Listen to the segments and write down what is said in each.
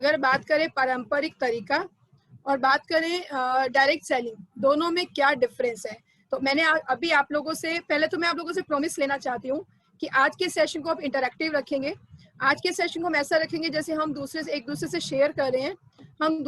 अगर बात करें पारंपरिक तरीका और बात करें डायरेक्ट सेलिंग, दोनों में क्या डिफरेंस है। तो मैंने अभी आप लोगों से, पहले तो मैं आप लोगों से प्रॉमिस लेना चाहती हूँ कि आज के सेशन को आप इंटरैक्टिव रखेंगे। आज के सेशन को हम ऐसा रखेंगे जैसे हम एक दूसरे से शेयर कर रहे हैं, हम एक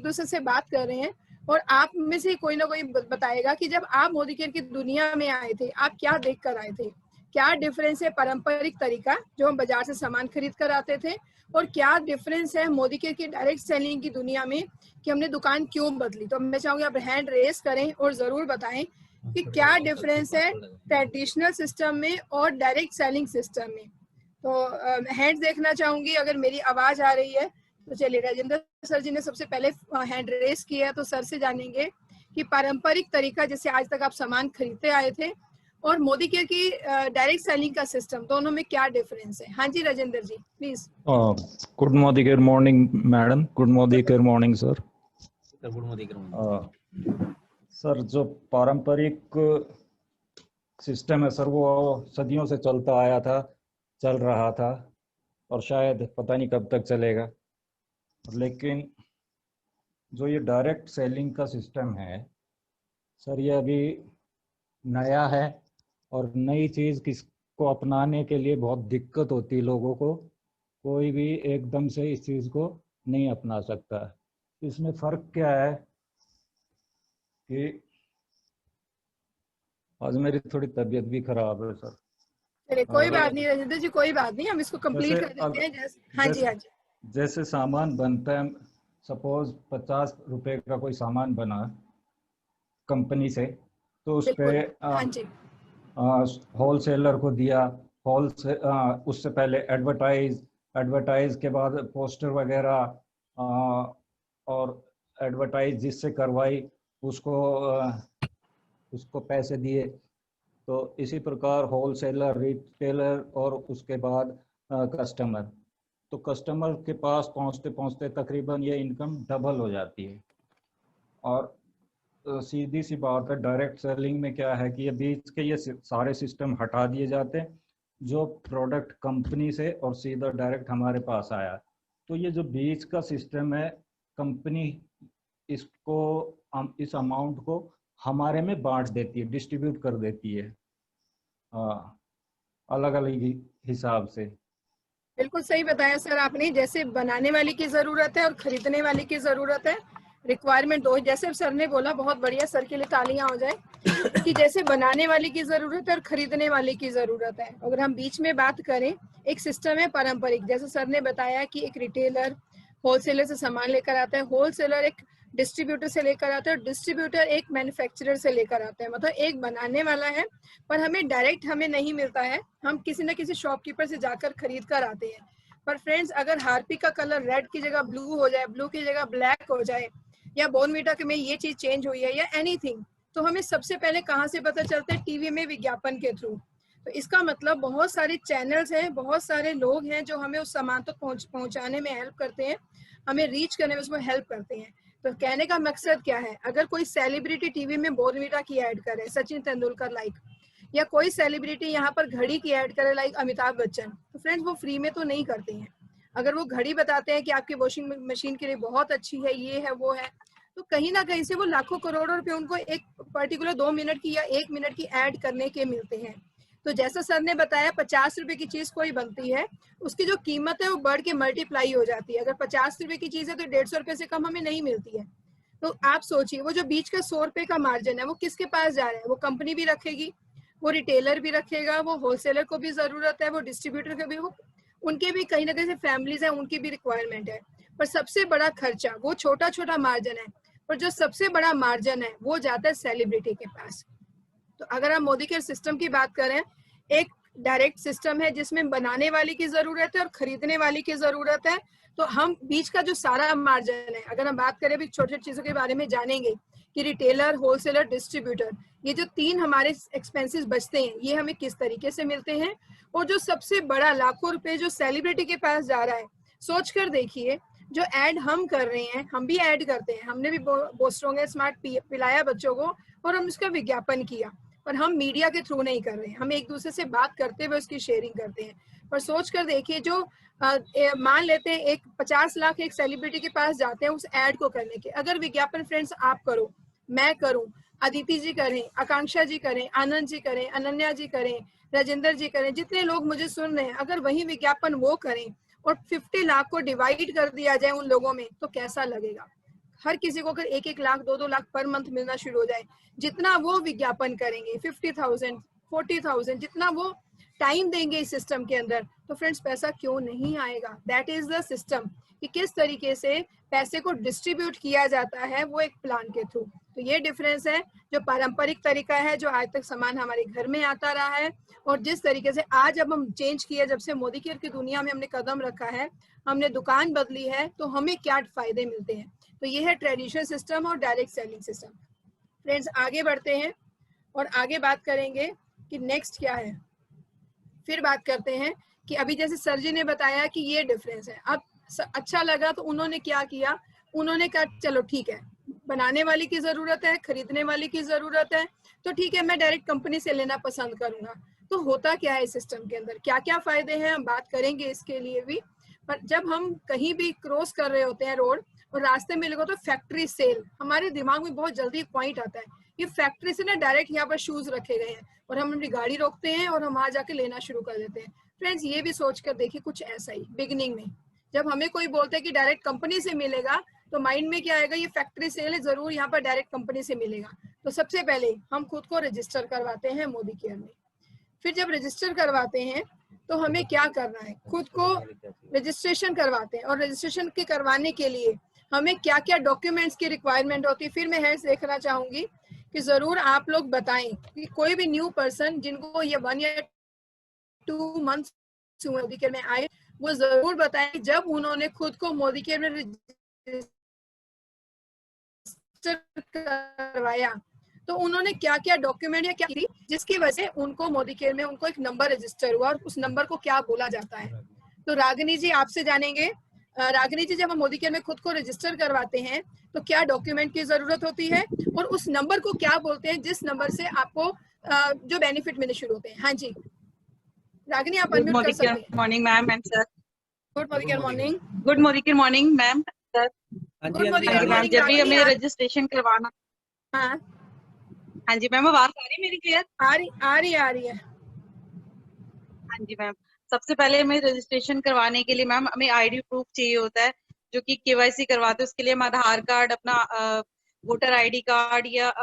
दूसरे से बात कर रहे हैं, और आप में से कोई ना कोई बताएगा कि जब आप मोदी केयर की दुनिया में आए थे आप क्या देख कर आए थे, क्या डिफरेंस है पारंपरिक तरीका जो हम बाजार से सामान खरीद कर आते थे, और क्या डिफरेंस है मोदी केयर की डायरेक्ट सेलिंग की दुनिया में कि हमने दुकान क्यों बदली। तो मैं चाहूंगी आप हैंड रेस करें और जरूर बताएं कि क्या डिफरेंस है ट्रेडिशनल सिस्टम में और डायरेक्ट सेलिंग सिस्टम में। तो हैंड देखना चाहूंगी, अगर मेरी आवाज आ रही है तो चलिए। राजेंद्र सर जी ने सबसे पहले हैंड रेस किया है, तो सर से जानेंगे कि पारंपरिक तरीका जैसे आज तक आप सामान खरीदते आए थे और मोदी केयर की डायरेक्ट सेलिंग का सिस्टम, दोनों में क्या डिफरेंस है। हाँ जी Rajendra ji please. Good Modicare morning madam, good Modicare morning sir. Good Modicare morning sir. जो पारंपरिक सिस्टम है सर वो सदियों से चलता आया था, चल रहा था, और शायद पता नहीं कब तक चलेगा। लेकिन जो ये डायरेक्ट सेलिंग का सिस्टम है सर, ये अभी नया है, और नई चीज़ किसको अपनाने के लिए बहुत दिक्कत होती है लोगों को। कोई भी एकदम से इस चीज़ को नहीं अपना सकता। इसमें फ़र्क क्या है कि आज मेरी थोड़ी तबीयत भी खराब है सर। चलिए कोई बात नहीं राजेंद्र जी, कोई बात नहीं, हम इसको कंप्लीट कर देते हैं। हाँ जी हाँ जी। जैसे सामान बनता है, सपोज 50 रुपए का कोई सामान बना कंपनी से, तो उस पे हाँ जी होलसेलर को दिया, उससे पहले एडवर्टाइज के बाद पोस्टर वगैरह और एडवर्टाइज जिससे करवाई उसको पैसे दिए। तो इसी प्रकार होलसेलर, रिटेलर और उसके बाद कस्टमर। तो कस्टमर के पास पहुंचते पहुंचते तकरीबन ये इनकम डबल हो जाती है। और सीधी सी बात है, डायरेक्ट सेलिंग में क्या है कि ये बीच के ये सारे सिस्टम हटा दिए जाते हैं, जो प्रोडक्ट कंपनी से और सीधा डायरेक्ट हमारे पास आया। तो ये जो बीच का सिस्टम है, कंपनी इस अमाउंट को हमारे में बांट देती है, डिस्ट्रीब्यूट कर देती है अलग अलग हिसाब से। बिल्कुल सही बताया सर आपने। जैसे बनाने वाले की जरूरत है और खरीदने वाले की जरूरत है, रिक्वायरमेंट दो। जैसे सर ने बोला, बहुत बढ़िया, सर के लिए तालियां हो जाए, कि जैसे बनाने वाले की जरूरत है और खरीदने वाले की जरूरत है। अगर हम बीच में बात करें, एक सिस्टम है पारंपरिक, जैसे सर ने बताया कि एक रिटेलर होलसेलर से सामान लेकर आता है, होलसेलर एक डिस्ट्रीब्यूटर से लेकर आता है, और डिस्ट्रीब्यूटर एक मैन्युफैक्चरर से लेकर आता है। मतलब एक बनाने वाला है, पर हमें डायरेक्ट हमें नहीं मिलता है, हम किसी न किसी शॉपकीपर से जाकर खरीद कर आते हैं। पर फ्रेंड्स, अगर हार्पिक का कलर रेड की जगह ब्लू हो जाए, ब्लू की जगह ब्लैक हो जाए, या बोर्नवीटा में ये चीज चेंज हुई है, या एनीथिंग, तो हमें सबसे पहले कहाँ से पता चलता है? टीवी में विज्ञापन के थ्रू। तो इसका मतलब बहुत सारे चैनल्स हैं, बहुत सारे लोग हैं जो हमें उस सामान तक पहुंचाने में हेल्प करते हैं, हमें रीच करने में उसमें हेल्प करते हैं। तो कहने का मकसद क्या है? अगर कोई सेलिब्रिटी टीवी में बोर्नवीटा की ऐड करे, सचिन तेंदुलकर लाइक, या कोई सेलिब्रिटी यहाँ पर घड़ी की ऐड करे लाइक अमिताभ बच्चन, तो फ्रेंड्स वो फ्री में तो नहीं करते हैं। अगर वो घड़ी बताते हैं कि आपकी वॉशिंग मशीन के लिए बहुत अच्छी है, ये है वो है, तो कहीं ना कहीं से वो लाखों करोड़ों रुपए उनको एक पर्टिकुलर 2 मिनट की या 1 मिनट की ऐड करने के मिलते हैं। तो जैसा सर ने बताया, 50 रुपए की चीज कोई बनती है, उसकी जो कीमत है वो बढ़ के मल्टीप्लाई हो जाती है। अगर 50 रुपए की चीज है तो 150 रुपए से कम हमें नहीं मिलती है। तो आप सोचिए, वो जो बीच का 100 रुपए का मार्जिन है वो किसके पास जा रहा है? वो कंपनी भी रखेगी, वो रिटेलर भी रखेगा, वो होलसेलर को भी जरूरत है, वो डिस्ट्रीब्यूटर को भी, वो उनके भी कहीं ना कहीं से फैमिलीज है, उनकी भी रिक्वायरमेंट है। पर सबसे बड़ा खर्चा, वो छोटा छोटा मार्जिन है, पर जो सबसे बड़ा मार्जिन है वो जाता है सेलिब्रिटी के पास। तो अगर हम मोदी केयर सिस्टम की बात करें, एक डायरेक्ट सिस्टम है जिसमें बनाने वाले की जरूरत है और खरीदने वाले की जरूरत है। तो हम बीच का जो सारा मार्जिन है, अगर हम बात करें, अभी छोटी छोटी चीजों के बारे में जानेंगे कि रिटेलर, होलसेलर, डिस्ट्रीब्यूटर, ये जो 3 हमारे एक्सपेंसेस बचते हैं, ये हमें किस तरीके से मिलते हैं। और जो सबसे बड़ा लाखों रुपए जो सेलिब्रिटी के पास जा रहा है, सोच कर देखिए, जो ऐड हम कर रहे हैं, हम भी ऐड करते हैं, हमने भी बोस्ट्रोंग स्मार्ट पिलाया बच्चों को और हम उसका विज्ञापन किया, पर हम मीडिया के थ्रू नहीं कर रहे हैं, हम एक दूसरे से बात करते हुए उसकी शेयरिंग करते हैं। पर सोच कर देखिए, जो मान लेते हैं एक 50 लाख एक सेलिब्रिटी के पास जाते हैं उस एड को करने के, अगर विज्ञापन फ्रेंड्स आप करो, मैं करूं, अदिति जी करें, आकांक्षा जी करें, आनंद जी करें, अनन्या जी करें, राजेंद्र जी करें, जितने लोग मुझे सुन रहे हैं, अगर वही विज्ञापन वो करें और 50 लाख को डिवाइड कर दिया जाए उन लोगों में, तो कैसा लगेगा? हर किसी को अगर 1-1 लाख 2-2 लाख पर मंथ मिलना शुरू हो जाए, जितना वो विज्ञापन करेंगे 50,000 40,000, जितना वो टाइम देंगे इस सिस्टम के अंदर, तो फ्रेंड्स पैसा क्यों नहीं आएगा? दैट इज द सिस्टम, कि किस तरीके से पैसे को डिस्ट्रीब्यूट किया जाता है वो एक प्लान के थ्रू। तो ये डिफरेंस है, जो पारंपरिक तरीका है, जो आज तक सामान हमारे घर में आता रहा है, और जिस तरीके से आज अब हम चेंज किया, जब से मोदी केयर की दुनिया में हमने कदम रखा है, हमने दुकान बदली है, तो हमें क्या फायदे मिलते हैं। तो ये है ट्रेडिशनल सिस्टम और डायरेक्ट सेलिंग सिस्टम। फ्रेंड्स आगे बढ़ते हैं और आगे बात करेंगे कि नेक्स्ट क्या है। फिर बात करते हैं कि अभी जैसे सर जी ने बताया कि ये डिफरेंस है, अब अच्छा लगा तो उन्होंने क्या किया, उन्होंने कहा चलो ठीक है, बनाने वाली की जरूरत है, खरीदने वाली की जरूरत है, तो ठीक है मैं डायरेक्ट कंपनी से लेना पसंद करूंगा। तो होता क्या है इस सिस्टम के अंदर, क्या क्या फायदे हैं, हम बात करेंगे इसके लिए भी। पर जब हम कहीं भी क्रॉस कर रहे होते हैं रोड और रास्ते में लगे तो फैक्ट्री सेल, हमारे दिमाग में बहुत जल्दी पॉइंट आता है, ये फैक्ट्री से ना डायरेक्ट यहाँ पर शूज रखे गए हैं और हम अपनी गाड़ी रोकते हैं और हम वहां जाके लेना शुरू कर देते हैं। फ्रेंड्स ये भी सोच कर देखिए, कुछ ऐसा ही बिगिनिंग में जब हमें कोई बोलता है कि डायरेक्ट कंपनी से मिलेगा, तो माइंड में क्या आएगा, ये फैक्ट्री सेल है, जरूर यहाँ पर डायरेक्ट कंपनी से मिलेगा। तो सबसे पहले हम खुद को रजिस्टर करवाते हैं मोदी केयर में। फिर जब रजिस्टर करवाते हैं तो हमें क्या करना है, खुद को रजिस्ट्रेशन करवाते हैं, और रजिस्ट्रेशन के करवाने के लिए हमें क्या क्या डॉक्यूमेंट्स की रिक्वायरमेंट होती है। फिर मैं हेल्थ देखना चाहूंगी कि जरूर आप लोग बताएं कि कोई भी न्यू पर्सन जिनको ये 1 या 2 मंथ्स मोदी केयर में आए, वो जरूर बताएं जब उन्होंने खुद को मोदी केयर में रजिस्टर करवाया तो उन्होंने क्या क्या डॉक्यूमेंट या क्या की, जिसकी वजह से उनको मोदी केयर में उनको एक नंबर रजिस्टर हुआ, और उस नंबर को क्या बोला जाता है। तो रागिनी जी आपसे जानेंगे, रागिनी जी जब हम मोदी केयर में खुद को रजिस्टर करवाते हैं तो क्या डॉक्यूमेंट की जरूरत होती है, और उस नंबर को क्या बोलते हैं जिस नंबर से आपको जो बेनिफिट मिलने शुरू होते हैं। हाँ जी रागिनी, आप अनम्यूट कर सकते हैं। Morning ma'am and sir. Good morning. Good morning ma'am sir. Good morning ma'am जब भी हमें रजिस्ट्रेशन करवाना। हाँ हाँ जी मैम, आवाज आ रही है मेरी क्लियर? आ रही है। हाँ जी मैम, सबसे पहले हमें रजिस्ट्रेशन करवाने के लिए मैम हमें आईडी प्रूफ चाहिए होता है, जो कि केवाईसी करवाते हैं। उसके लिए हम आधार कार्ड, अपना वोटर आईडी कार्ड या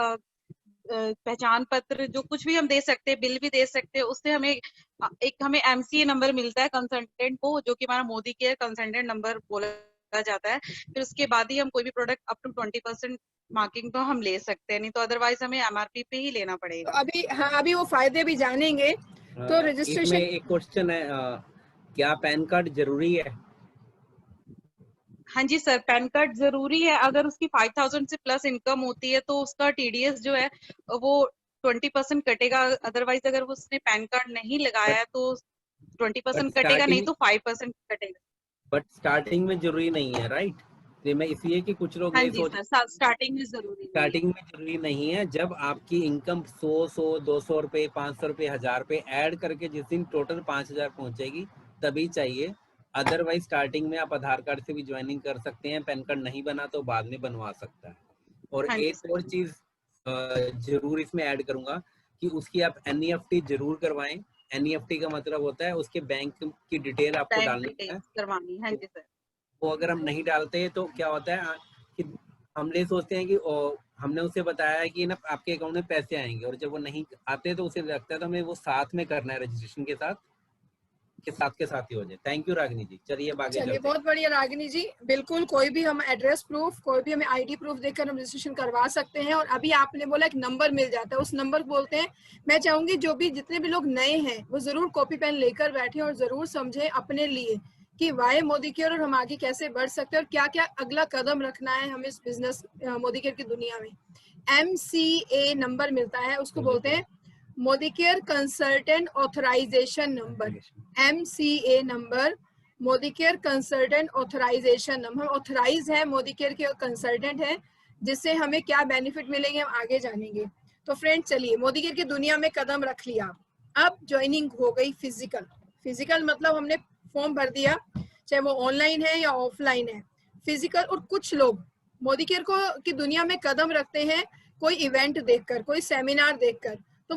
पहचान पत्र, जो कुछ भी हम दे सकते हैं, बिल भी दे सकते हैं। उससे हमें एमसीए नंबर मिलता है कंसल्टेंट को, जो कि हमारा मोदी केयर कंसल्टेंट नंबर बोला जाता है। फिर उसके बाद ही हम कोई भी प्रोडक्ट अप टू 20% मार्किंग तो हम ले सकते हैं, नहीं तो अदरवाइज हमें एमआरपी पे ही लेना पड़ेगा। तो अभी वो फायदे भी जानेंगे। तो रजिस्ट्रेशन, एक क्वेश्चन है, क्या पैन कार्ड जरूरी है? हाँ जी सर, पैन कार्ड जरूरी है। अगर उसकी 5,000 से प्लस इनकम होती है तो उसका टीडीएस जो है वो 20% कटेगा। अदरवाइज अगर उसने पैन कार्ड नहीं लगाया है तो 20% कटेगा, नहीं तो 5% कटेगा। बट स्टार्टिंग में जरूरी नहीं है, राइट? तो मैं इसलिए कि कुछ लोग नहीं सोच, स्टार्टिंग में जरूरी नहीं है। जब आपकी इनकम 100, 200 रुपए, 500 रुपए, 1000 रुपए ऐड करके जिस दिन टोटल 5000 पहुंचेगी तभी चाहिए। अदरवाइज स्टार्टिंग में आप आधार कार्ड से भी ज्वाइनिंग कर सकते हैं। पैन कार्ड नहीं बना तो बाद में बनवा सकता है। और एक और चीज जरूर इसमें ऐड करूंगा कि उसकी आप एनईएफटी जरूर करवाएं। एनईएफटी का मतलब होता है उसके बैंक की डिटेल आपको डालनी है, करवानी। हाँ जी सर। वो अगर हम नहीं डालते तो क्या होता है कि हम ये सोचते हैं कि हमने उसे बताया है कि ना आपके अकाउंट में पैसे आएंगे, और जब वो नहीं आते तो उसे लगता है तो हमें वो साथ में करना है, रजिस्ट्रेशन के साथ ही हो जाए। थैंक यू रागिनी जी, चलिए आगे चलिए। बहुत बढ़िया रागिनी जी, बिल्कुल कोई भी हम एड्रेस प्रूफ, कोई भी हमें आईडी प्रूफ देकर हम रजिस्ट्रेशन करवा सकते हैं। और अभी आपने बोला एक नंबर मिल जाता है, उस नंबर को बोलते हैं। मैं चाहूंगी जो भी जितने भी लोग नए हैं वो जरूर कॉपी पेन लेकर बैठे और जरूर समझे अपने लिए कि वाई मोदी केयर और हम आगे कैसे बढ़ सकते हैं और क्या क्या अगला कदम रखना है हमें इस बिजनेस मोदी केयर की दुनिया में। MCA नंबर मिलता है, उसको बोलते हैं Modicare consultant authorization number. MCA number, Modicare consultant authorization number. Authorize है, मोदी केयर के कंसल्टेंट है, जिससे हमें क्या बेनिफिट मिलेंगे हम आगे जानेंगे। तो फ्रेंड चलिए, मोदी केयर की दुनिया में कदम रख लिया, अब ज्वाइनिंग हो गई फिजिकल मतलब हमने फॉर्म भर दिया, चाहे वो ऑनलाइन है या ऑफलाइन है, फिजिकल। और कुछ लोग मोदी केयर को की दुनिया में कदम रखते हैं कोई इवेंट देखकर, कोई सेमिनार देखकर, तो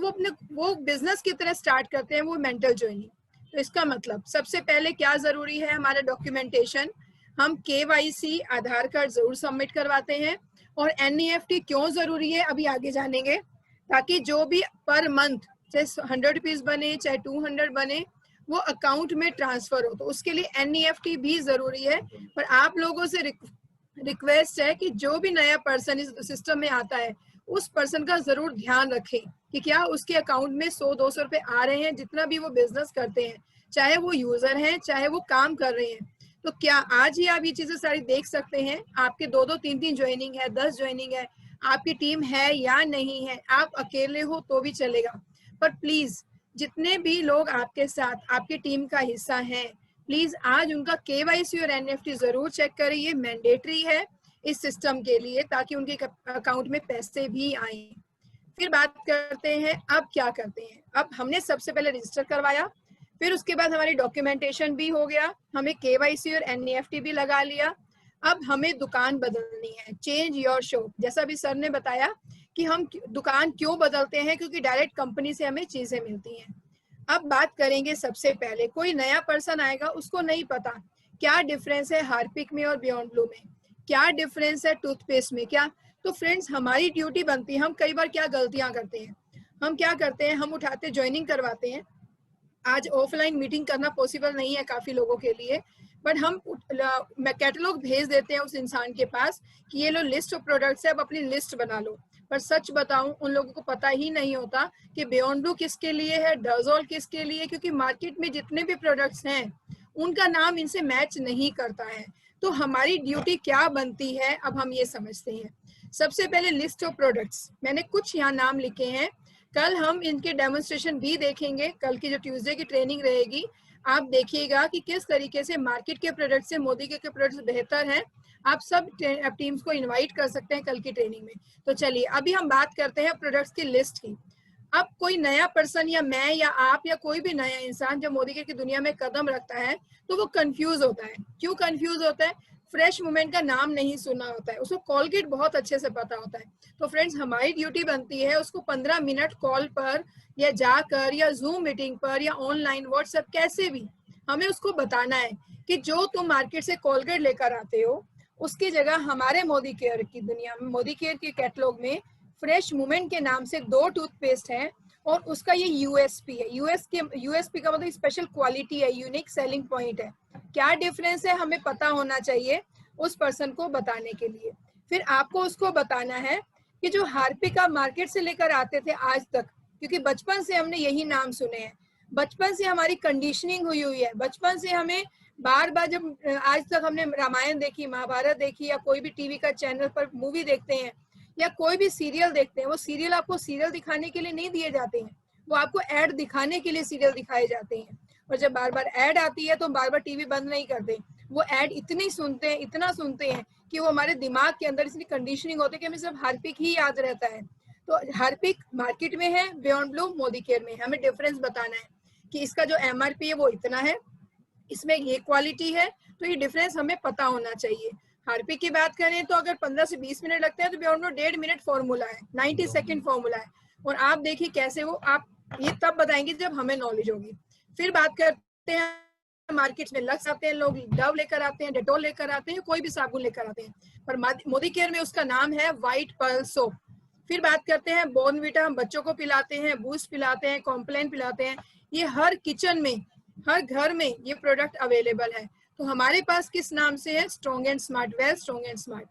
वो बिजनेस की तरह स्टार्ट करते हैं वो मेंटल ज्वाइनिंग। तो इसका मतलब सबसे पहले क्या जरूरी है, हमारा डॉक्यूमेंटेशन। हम KYC आधार कार्ड जरूर सबमिट करवाते हैं। और NEFT क्यों जरूरी है अभी आगे जानेंगे, ताकि जो भी पर मंथ चाहे 100 रुपीज बने चाहे 200 बने वो अकाउंट में ट्रांसफर हो, तो उसके लिए NEFT भी जरूरी है। पर आप लोगों से रिक्वेस्ट है कि जो भी नया पर्सन इस सिस्टम में आता है उस पर्सन का जरूर ध्यान रखें कि क्या उसके अकाउंट में 100-200 रुपए आ रहे हैं, जितना भी वो बिजनेस करते हैं, चाहे वो यूजर हैं चाहे वो काम कर रहे हैं। तो क्या आज ही आप ये चीजें सारी देख सकते हैं, आपके 2-2, 3-3 ज्वाइनिंग है, 10 ज्वाइनिंग है, आपकी टीम है या नहीं है, आप अकेले हो तो भी चलेगा, पर प्लीज जितने भी लोग आपके साथ आपकी टीम का हिस्सा हैं, प्लीज आज उनका KYC और NEFT जरूर चेक करें, ये मैंडेटरी है इस सिस्टम के लिए, ताकि उनके अकाउंट में पैसे भी आए। फिर बात करते हैं अब क्या करते हैं। अब हमने सबसे पहले रजिस्टर करवाया, फिर उसके बाद हमारी डॉक्यूमेंटेशन भी हो गया, हमें KYC और NEFT भी लगा लिया। अब हमें दुकान बदलनी है, चेंज योर शॉप। जैसा भी सर ने बताया कि हम दुकान क्यों बदलते हैं, क्योंकि डायरेक्ट कंपनी से हमें चीजें मिलती हैं। अब बात करेंगे, सबसे पहले कोई नया पर्सन आएगा, उसको नहीं पता क्या डिफरेंस है हार्पिक में और बियॉन्ड ब्लू में, क्या डिफरेंस है टूथपेस्ट में, क्या। तो फ्रेंड्स हमारी ड्यूटी बनती है, हम कई बार क्या गलतियां करते हैं, हम क्या करते हैं, हम उठाते ज्वाइनिंग करवाते हैं। आज ऑफलाइन मीटिंग करना पॉसिबल नहीं है काफी लोगों के लिए, बट हम कैटलॉग भेज देते हैं उस इंसान के पास कि ये लो लिस्ट ऑफ प्रोडक्ट्स है, अब अपनी लिस्ट बना लो। पर सच बताऊं, उन लोगों को पता ही नहीं होता कि बियॉन्ड ब्लू किसके लिए है, डजोल किसके लिए, क्योंकि मार्केट में जितने भी प्रोडक्ट्स हैं उनका नाम इनसे मैच नहीं करता है। तो हमारी ड्यूटी क्या बनती है, अब हम ये समझते हैं। सबसे पहले लिस्ट ऑफ प्रोडक्ट्स, मैंने कुछ यहाँ नाम लिखे हैं, कल हम इनके डेमोन्स्ट्रेशन भी देखेंगे, कल की जो ट्यूसडे की ट्रेनिंग रहेगी आप देखिएगा कि किस तरीके से मार्केट के प्रोडक्ट से मोदी के प्रोडक्ट्स बेहतर हैं। आप सब टीम्स को इनवाइट कर सकते हैं कल की ट्रेनिंग में। तो चलिए अभी हम बात करते हैं प्रोडक्ट्स की लिस्ट की। अब कोई नया पर्सन या मैं या आप या कोई भी नया इंसान जब मोदी की दुनिया में कदम रखता है तो वो कंफ्यूज होता है। क्यों कंफ्यूज होता है? फ्रेश मूवमेंट का नाम नहीं सुना होता है, उसको कोलगेट बहुत अच्छे से पता होता है। तो फ्रेंड्स हमारी ड्यूटी बनती है उसको 15 मिनट कॉल पर या जाकर या जूम मीटिंग पर या ऑनलाइन व्हाट्सएप कैसे भी हमें उसको बताना है कि जो तुम मार्केट से कोलगेट लेकर आते हो उसकी जगह हमारे मोदी केयर की दुनिया में, मोदी केयर के कैटलॉग में फ्रेश मूवमेंट के नाम से 2 टूथपेस्ट हैं और उसका ये यूएसपी है। यूएसपी का मतलब स्पेशल क्वालिटी है, यूनिक सेलिंग पॉइंट है। क्या डिफरेंस है हमें पता होना चाहिए उस पर्सन को बताने के लिए। फिर आपको उसको बताना है कि जो हार्पिक आप मार्केट से लेकर आते थे आज तक, क्योंकि बचपन से हमने यही नाम सुने हैं, बचपन से हमारी कंडीशनिंग हुई है, बचपन से हमें बार बार जब आज तक हमने रामायण देखी, महाभारत देखी या कोई भी टीवी का चैनल पर मूवी देखते हैं या कोई भी सीरियल देखते हैं, वो सीरियल आपको सीरियल दिखाने के लिए नहीं दिए जाते हैं, वो आपको ऐड दिखाने के लिए सीरियल दिखाए जाते हैं। और जब बार बार ऐड आती है तो बार बार टीवी बंद नहीं करते, वो ऐड इतनी सुनते हैं, इतना सुनते हैं कि वो हमारे दिमाग के अंदर इतनी कंडीशनिंग होती है कि हमें सिर्फ हार्पिक ही याद रहता है। तो हार्पिक मार्केट में है, बियॉन्ड ब्लू मोदी केयर में है। हमें डिफरेंस बताना है कि इसका जो MRP है वो इतना है, इसमें ये क्वालिटी है, तो ये डिफरेंस हमें पता होना चाहिए। हार्पिक की बात करें तो अगर 15 से 20 मिनट लगते हैं तो बियॉन्ड ब्लू 1.5 मिनट फॉर्मूला है, 90 सेकेंड फॉर्मूला है। और आप देखिए कैसे वो आप ये तब बताएंगे जब हमें नॉलेज होगी। फिर बात करते हैं मार्केट में लक्स आते हैं लोग, डव लेकर आते हैं, डेटॉल लेकर आते हैं, कोई भी साबुन लेकर आते हैं, पर मोदी केयर में उसका नाम है व्हाइट पर्ल सोप। फिर बात करते हैं बॉर्नविटा, हम बच्चों को पिलाते हैं, बूस्ट पिलाते हैं, कॉम्प्लेन पिलाते हैं, ये हर किचन में हर घर में ये प्रोडक्ट अवेलेबल है। तो हमारे पास किस नाम से है? Strong and smart, well strong and smart.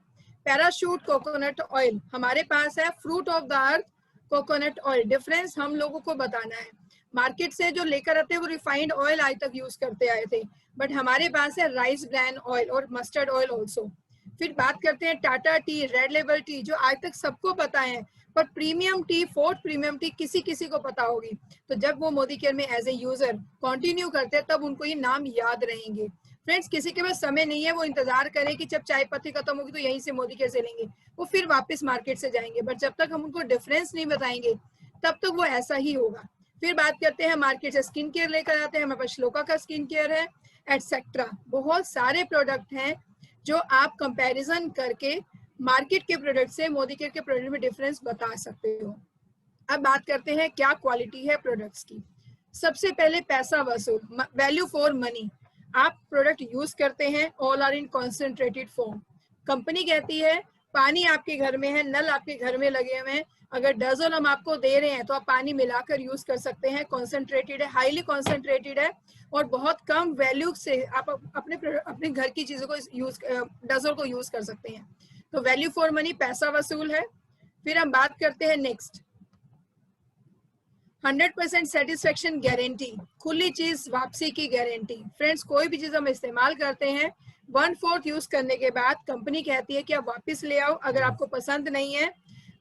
Parachute coconut oil हमारे पास है, fruit of the earth coconut oil. Difference हम लोगों को बताना है। मार्केट से जो लेकर आते हैं वो रिफाइंड ऑयल आज तक यूज करते आए थे, बट हमारे पास है राइस ब्रान ऑयल और मस्टर्ड ऑयल ऑल्सो। फिर बात करते हैं Tata T, red label T, जो आज तक सबको पता है, पर premium T, fourth premium T किसी किसी को पता होगी। तो जब वो मोदी केयर में एज ए यूजर कंटिन्यू करते हैं तब उनको ये नाम याद रहेंगे। फ्रेंड्स किसी के पास समय नहीं है, वो इंतजार करे कि जब चाय पत्ती खत्म होगी तो यहीं से मोदी केयर से लेंगे, वो फिर वापस मार्केट से जाएंगे, बट जब तक हम उनको डिफरेंस नहीं बताएंगे तब तक वो ऐसा ही होगा। फिर बात करते हैं मार्केट से स्किन केयर लेकर आते हैं, हमारे पास श्लोका का स्किन केयर है एटसेट्रा। बहुत सारे प्रोडक्ट हैं जो आप कंपैरिजन करके मार्केट के प्रोडक्ट से मोदी केयर के प्रोडक्ट में डिफरेंस बता सकते हो। अब बात करते हैं क्या क्वालिटी है प्रोडक्ट्स की। सबसे पहले पैसा वसूल, वैल्यू फॉर मनी। आप प्रोडक्ट यूज करते हैं, all are in concentrated form. Company कहती है पानी आपके घर में है, नल आपके घर में लगे हुए हैं, अगर डजन हम आपको दे रहे हैं तो आप पानी मिलाकर यूज कर सकते हैं। कॉन्सेंट्रेटेड है, हाईली कॉन्सेंट्रेटेड है और बहुत कम वैल्यू से आप अपने घर की चीजों को यूज, डजन को यूज कर सकते हैं। तो वैल्यू फॉर मनी, पैसा वसूल है। फिर हम बात करते हैं नेक्स्ट 100% सेटिस्फेक्शन गारंटी, खुली चीज वापसी की गारंटी। फ्रेंड्स, कोई भी चीज हम इस्तेमाल करते हैं 1/4 यूज करने के बाद कंपनी कहती है कि आप वापस ले आओ, अगर आपको पसंद नहीं है।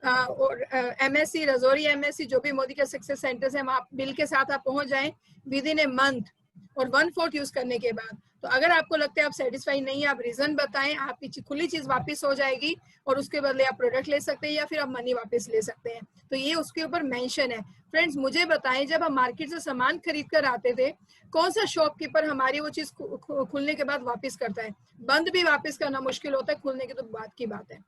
और एमएससी, रजौरी एमएससी, जो भी मोदी के सक्सेस सेंटर से हम आप बिल के साथ आप पहुंच जाएं विद इन ए मंथ और 1/4 यूज करने के बाद। तो अगर आपको लगता है आप सेटिस्फाई नहीं है, आप रीजन बताएं, आपकी खुली चीज वापस हो जाएगी और उसके बदले आप प्रोडक्ट ले सकते हैं या फिर आप मनी वापस ले सकते हैं। तो ये उसके ऊपर मेंशन है। फ्रेंड्स, मुझे बताएं, जब हम मार्केट से सामान खरीद कर आते थे, कौन सा शॉपकीपर हमारी वो चीज खुलने के बाद वापस करता है? बंद भी वापस करना मुश्किल होता है, खुलने की तो बात की बात है।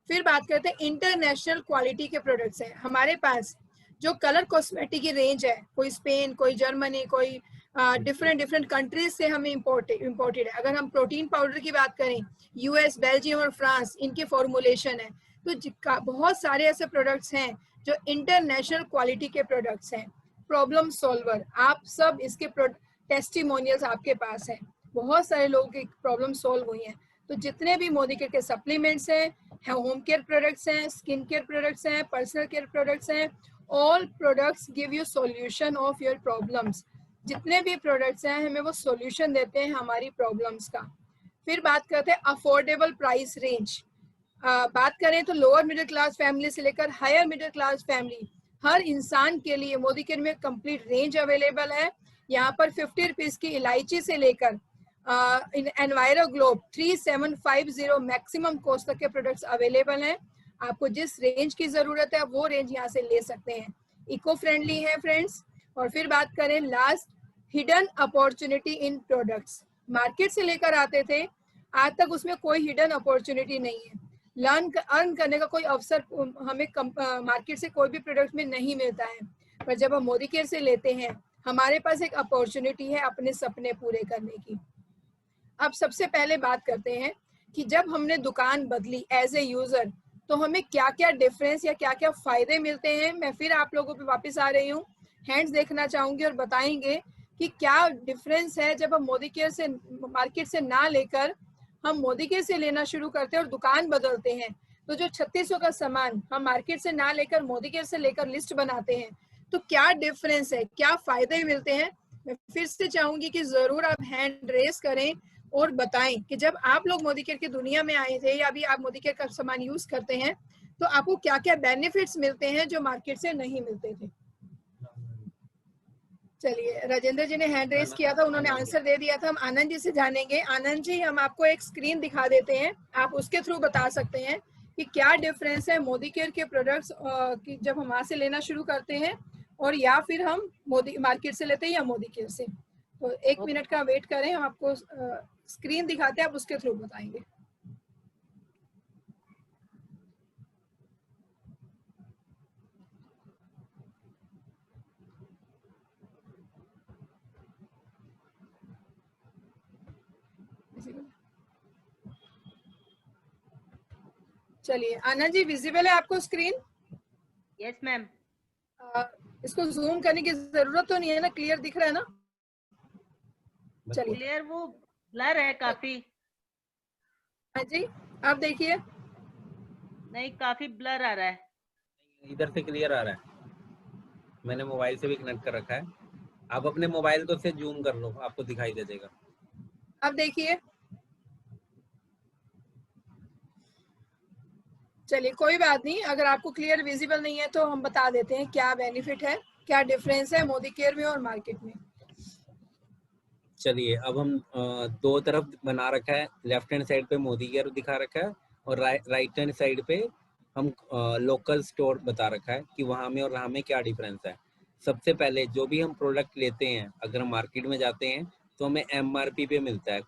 फिर बात करते हैं इंटरनेशनल क्वालिटी के प्रोडक्ट्स हैं। हमारे पास जो कलर कॉस्मेटिक की रेंज है, कोई स्पेन, कोई जर्मनी, कोई डिफरेंट कंट्रीज से हमें इम्पोर्टेड है। अगर हम प्रोटीन पाउडर की बात करें, यूएस, बेल्जियम और फ्रांस, इनके फॉर्मुलेशन है। तो बहुत सारे ऐसे प्रोडक्ट्स हैं जो इंटरनेशनल क्वालिटी के प्रोडक्ट्स हैं। प्रॉब्लम सॉल्वर, आप सब इसके टेस्टिमोनियल्स आपके पास हैं, बहुत सारे लोगों की प्रॉब्लम सॉल्व हुई हैं। तो जितने भी मोदी केयर के सप्लीमेंट्स हैं, होम केयर प्रोडक्ट्स हैं, स्किन केयर प्रोडक्ट्स हैं, पर्सनल केयर प्रोडक्ट्स हैं, all products give you solution of your problems. जितने भी प्रोडक्ट्स हैं हमें वो सॉल्यूशन देते हैं हमारी प्रॉब्लम्स का। फिर बात करते हैं अफोर्डेबल प्राइस रेंज। बात करें तो लोअर मिडिल क्लास फैमिली से लेकर हायर मिडिल क्लास फैमिली, हर इंसान के लिए मोदी केयर में कंप्लीट रेंज अवेलेबल है। यहाँ पर 50 रुपीज की इलायची से लेकर एनवायरो ग्लोब 3750 मैक्सिमम कॉस्ट तक के प्रोडक्ट्स अवेलेबल हैं। आपको जिस रेंज की जरूरत है वो रेंज यहाँ से ले सकते हैं। इको फ्रेंडली है फ्रेंड्स। और फिर बात करें last, hidden opportunity in products. Market से लेकर आते थे, आज तक उसमें कोई हिडन अपॉर्चुनिटी नहीं है। अर्न करने का कोई अवसर हमें मार्केट से कोई भी प्रोडक्ट में नहीं मिलता है, पर जब हम मोदी केयर से लेते हैं हमारे पास एक अपॉर्चुनिटी है अपने सपने पूरे करने की। अब सबसे पहले बात करते हैं कि जब हमने दुकान बदली एज ए यूजर तो हमें क्या क्या डिफरेंस या क्या क्या फायदे मिलते हैं। मैं फिर आप लोगों पे वापस आ रही हूँ, हैंड्स देखना चाहूंगी और बताएंगे कि क्या डिफरेंस है जब हम मोदी केयर से मार्केट से ना लेकर हम मोदी केयर से लेना शुरू करते हैं और दुकान बदलते हैं। तो जो 3600 का सामान हम मार्केट से ना लेकर मोदी केयर से लेकर लिस्ट बनाते हैं, तो क्या डिफरेंस है, क्या फायदे मिलते हैं। मैं फिर से चाहूंगी कि जरूर आप हैंड रेस करें और बताएं कि जब आप लोग मोदी केयर की दुनिया में आए थे या अभी आप मोदी केयर का सामान यूज करते हैं तो आपको क्या क्या बेनिफिट्स मिलते हैं जो मार्केट से नहीं मिलते थे। चलिए, राजेंद्र जी ने हैंड रेस किया था, उन्होंने आंसर दे दिया था। हम आनंद जी से जानेंगे। आनंद जी, हम आपको एक स्क्रीन दिखा देते हैं, आप उसके थ्रू बता सकते हैं कि क्या डिफरेंस है मोदी केयर के प्रोडक्ट्स की जब हम वहां से लेना शुरू करते हैं और या फिर हम मोदी मार्केट से लेते हैं या मोदी केयर से। तो 1 मिनट का वेट करें, हम आपको स्क्रीन दिखाते हैं, आप उसके थ्रू बताएंगे। चलिए आनंद जी, विजिबल है आपको स्क्रीन? Yes ma'am. इसको जूम करने की जरूरत तो नहीं है ना, क्लियर दिख रहा है ना? चलिए, क्लियर, वो ब्लर है काफी। हाँ जी, आप देखिए। नहीं, काफी ब्लर आ रहा है। इधर से क्लियर आ रहा है, मैंने मोबाइल से भी कनेक्ट कर रखा है। आप अपने मोबाइल को से जूम कर लो, आपको दिखाई दे देगा। अब देखिए। चलिए, कोई बात नहीं, अगर आपको क्लियर विजिबल नहीं है तो हम बता देते हैं क्या बेनिफिट है, क्या डिफरेंस है मोदी केयर में और मार्केट में। चलिए, अब हम दो तरफ बना रखा है, लेफ्ट हैंड साइड पे मोदी केयर दिखा रखा है और राइट हैंड साइड पे हम लोकल स्टोर बता रखा है कि वहाँ में और यहाँ में क्या डिफरेंस है। सबसे पहले जो भी हम प्रोडक्ट लेते हैं, अगर हम मार्केट में जाते हैं तो हमें MRP पे मिलता है।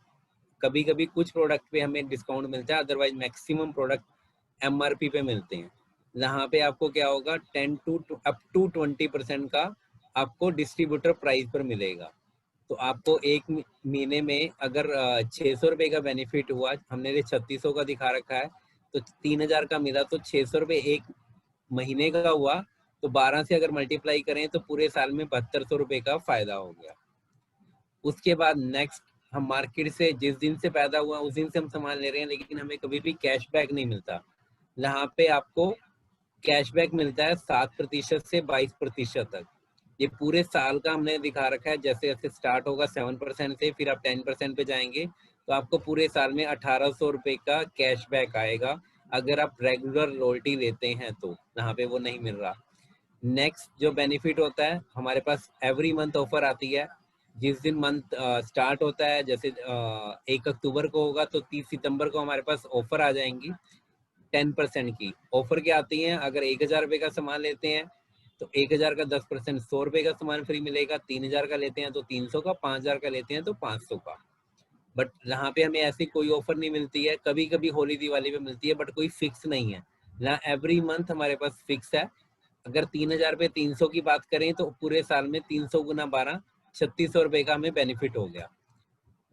कभी कभी कुछ प्रोडक्ट पे हमें डिस्काउंट मिलता है, अदरवाइज मैक्सिमम प्रोडक्ट MRP पे मिलते हैं। यहाँ पे आपको क्या होगा, 10 to अप टू 20% का आपको डिस्ट्रीब्यूटर प्राइस पर मिलेगा। तो आपको एक महीने में अगर 600 रुपये का बेनिफिट हुआ, हमने ये 3600 का दिखा रखा है, तो 3000 का मिला, तो 600 रुपये एक महीने का हुआ, तो 12 से अगर मल्टीप्लाई करें तो पूरे साल में 7200 रुपये का फायदा हो गया। उसके बाद नेक्स्ट, हम मार्केट से जिस दिन से पैदा हुआ उस दिन से हम सामान ले रहे हैं, लेकिन हमें कभी भी कैशबैक नहीं मिलता। यहाँ पे आपको कैशबैक मिलता है 7% से 22% तक। ये पूरे साल का हमने दिखा रखा है, जैसे जैसे स्टार्ट होगा 7% से, फिर आप 10% पे जाएंगे तो आपको पूरे साल में 1800 रुपये का कैशबैक आएगा, अगर आप रेगुलर लॉयल्टी लेते हैं तो। यहाँ पे वो नहीं मिल रहा। नेक्स्ट जो बेनिफिट होता है, हमारे पास एवरी मंथ ऑफर आती है। जिस दिन मंथ स्टार्ट होता है, जैसे 1 अक्टूबर को होगा तो 30 सितंबर को हमारे पास ऑफर आ जाएंगी 10% की। ऑफर क्या आती हैं, अगर 1000 रुपये का सामान लेते हैं तो 1000 का 10% 100 रुपये का सामान फ्री मिलेगा, 3000 का लेते हैं तो 300 का, 5000 का लेते हैं तो 500 का। बट यहाँ पे हमें ऐसी कोई ऑफर नहीं मिलती है, कभी कभी होली दिवाली पे मिलती है, बट कोई फिक्स नहीं है। यहाँ एवरी मंथ हमारे पास फिक्स है। अगर 3000 पे 300 की बात करें तो पूरे साल में 300 गुना 12, 3600 रुपये का हमें बेनिफिट हो गया।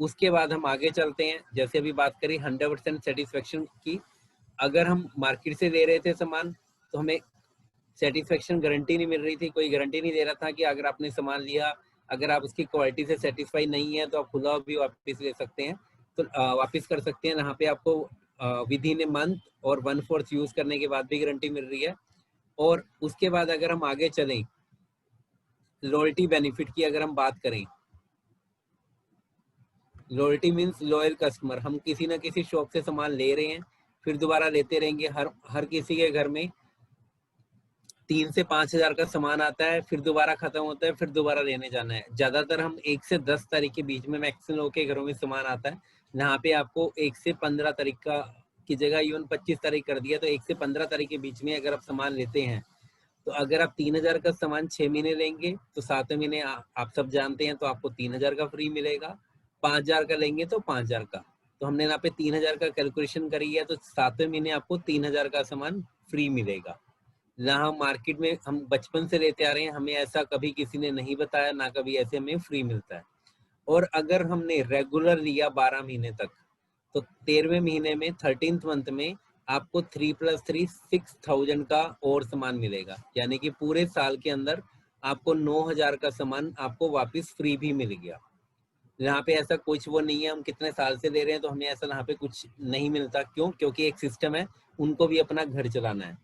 उसके बाद हम आगे चलते हैं, जैसे अभी बात करी 100% सेटिस्फेक्शन की। अगर हम मार्केट से ले रहे थे सामान तो हमें सेटिस्फेक्शन गारंटी नहीं मिल रही थी, कोई गारंटी नहीं दे रहा था कि अगर आपने सामान लिया, अगर आप उसकी क्वालिटी से सेटिस्फाई नहीं है तो आप खुला भी वापस ले सकते हैं, तो वापस कर सकते हैं। यहाँ पे आपको विद इन ए मंथ और 1/4 यूज करने के बाद भी गारंटी मिल रही है। और उसके बाद अगर हम आगे चलें, लॉयल्टी बेनिफिट की अगर हम बात करें, लॉयल्टी मीन्स लॉयल कस्टमर। हम किसी ना किसी शॉप से सामान ले रहे हैं, फिर दोबारा लेते रहेंगे। हर किसी के घर में 3 से 5000 का सामान आता है, फिर दोबारा खत्म होता है, फिर दोबारा लेने जाना है। ज्यादातर हम 1 से 10 तारीख के बीच में मैक्सिमम लोगों के घरों में सामान आता है। यहाँ पे आपको 1 से 15 तारीख का की जगह इवन 25 तारीख कर दिया, तो 1 से 15 तारीख के बीच में अगर आप सामान लेते हैं, तो अगर आप 3000 का सामान 6 महीने लेंगे तो 7वें महीने आप सब जानते हैं तो आपको 3000 का फ्री मिलेगा। 5000 का लेंगे तो 5000 का। तो हमने यहाँ पे 3000 का कैलकुलेशन करी है, तो 7वें महीने आपको 3000 का सामान फ्री मिलेगा। जहाँ मार्केट में हम बचपन से लेते आ रहे हैं, हमें ऐसा कभी किसी ने नहीं बताया, ना कभी ऐसे हमें फ्री मिलता है। और अगर हमने रेगुलर लिया 12 महीने तक, तो 13वें महीने में 13th मंथ में आपको 3+3 6000 का और सामान मिलेगा। यानी कि पूरे साल के अंदर आपको 9000 का सामान आपको वापस फ्री भी मिल गया। यहाँ पे ऐसा कुछ वो नहीं है हम कितने साल से ले रहे हैं तो हमें ऐसा यहाँ पे कुछ नहीं मिलता। क्यों? क्योंकि एक सिस्टम है, उनको भी अपना घर चलाना है।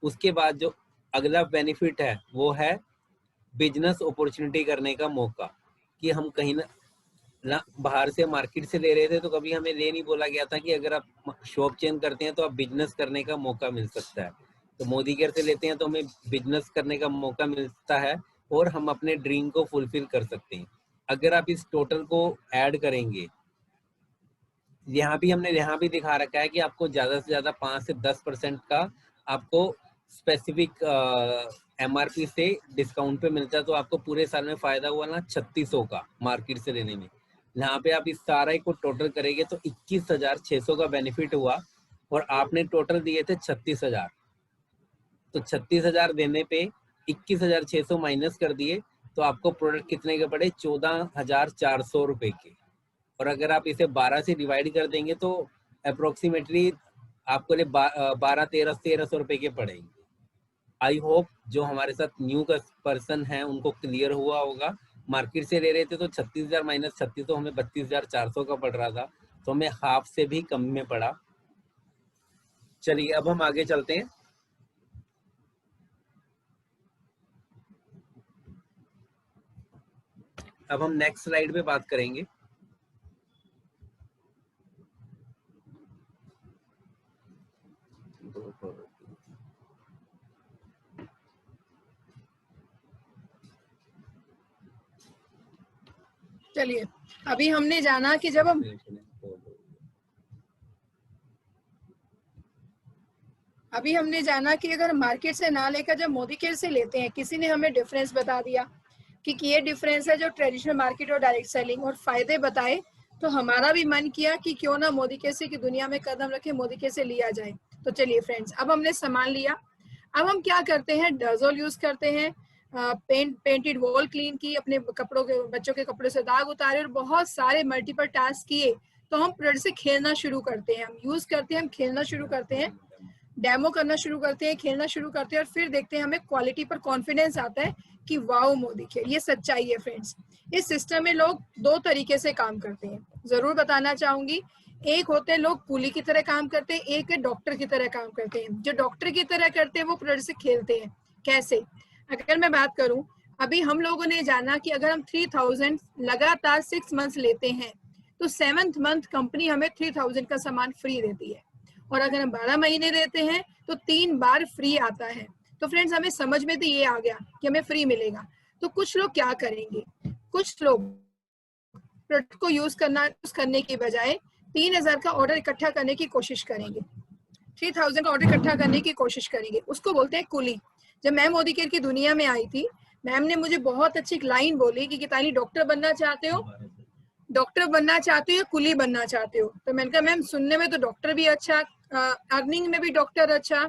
उसके बाद जो अगला बेनिफिट है वो है बिजनेस अपॉर्चुनिटी करने का मौका। कि हम कहीं ना बाहर से मार्केट से ले रहे थे तो कभी हमें ये नहीं बोला गया था कि अगर आप शॉप चेंज करते हैं तो आप बिजनेस करने का मौका मिल सकता है। तो मोदी केयर से लेते हैं तो हमें बिजनेस करने का मौका मिलता है और हम अपने ड्रीम को फुलफिल कर सकते हैं। अगर आप इस टोटल को ऐड करेंगे, यहाँ भी दिखा रखा है कि आपको ज्यादा से ज्यादा 5 से 10% का आपको स्पेसिफिक MRP से डिस्काउंट पे मिलता है। तो आपको पूरे साल में फायदा हुआ ना 3600 का मार्केट से लेने में। यहाँ पे आप इस सारे को टोटल करेंगे तो 21600 का बेनिफिट हुआ और आपने टोटल दिए थे 36000। तो 36000 देने पे 21600 माइनस कर दिए तो आपको प्रोडक्ट कितने के पड़े? 14400 रुपए के। और अगर आप इसे 12 से डिवाइड कर देंगे तो अप्रोक्सीमेटली आपको 1300 रुपए के पड़ेंगे। आई होप जो हमारे साथ न्यू पर्सन है उनको क्लियर हुआ होगा। मार्केट से ले रहे थे तो 36000 माइनस 36 तो हमें 32400 का पड़ रहा था, तो हमें हाफ से भी कम में पड़ा। चलिए अब हम आगे चलते हैं। अब हम नेक्स्ट स्लाइड पे बात करेंगे। चलिए, अभी हमने जाना कि जब हम अभी हमने जाना कि अगर मार्केट से ना लेकर जब मोदी केयर से लेते हैं, किसी ने हमें डिफरेंस बता दिया कि ये डिफरेंस है जो ट्रेडिशनल मार्केट और डायरेक्ट सेलिंग, और फायदे बताए, तो हमारा भी मन किया कि क्यों ना मोदी केयर से की दुनिया में कदम रखे, मोदी केयर से लिया जाए। तो चलिए फ्रेंड्स, अब हमने सामान लिया, अब हम क्या करते हैं, डजोल यूज करते हैं, पेंटेड वॉल क्लीन की, अपने कपड़ों के, बच्चों के कपड़े से दाग उतारे और बहुत सारे मल्टीपल टास्क किए, तो हम प्रोडक्ट से खेलना शुरू करते हैं, हम यूज करते हैं, हम खेलना शुरू करते हैं, डेमो करना शुरू करते हैं, खेलना शुरू करते हैं, और फिर देखते हैं हमें क्वालिटी पर कॉन्फिडेंस आता है कि वाओ मोदी केयर, ये सच्चाई है फ्रेंड्स। इस सिस्टम में लोग दो तरीके से काम करते हैं, जरूर बताना चाहूंगी। एक होते हैं लोग कुली की तरह काम करते हैं, एक है डॉक्टर की तरह काम करते हैं। जो डॉक्टर की तरह करते हैं वो प्रोडक्ट से खेलते हैं। कैसे? अगर मैं बात करूं, अभी हम लोगों ने जाना कि अगर हम 3000 लगातार 6 मंथ्स लेते हैं तो 7th मंथ कंपनी हमें 3000 का सामान फ्री देती है, और अगर हम 12 महीने देते हैं तो 3 बार फ्री आता है। तो फ्रेंड्स, हमें समझ में तो ये आ गया कि हमें फ्री मिलेगा। तो कुछ लोग क्या करेंगे, कुछ लोग प्रोडक्ट को यूज करने की बजाय 3000 का ऑर्डर इकट्ठा करने की कोशिश करेंगे, 3000 का ऑर्डर इकट्ठा करने की कोशिश करेंगे, उसको बोलते हैं कुली। जब मैं मोदी केयर की दुनिया में आई थी, मैम ने मुझे बहुत अच्छी एक लाइन बोली कि गीताली, डॉक्टर बनना चाहते हो, डॉक्टर बनना चाहते हो या कुली बनना चाहते हो? तो मैंने कहा मैम, सुनने में तो डॉक्टर भी अच्छा, अर्निंग में भी डॉक्टर अच्छा,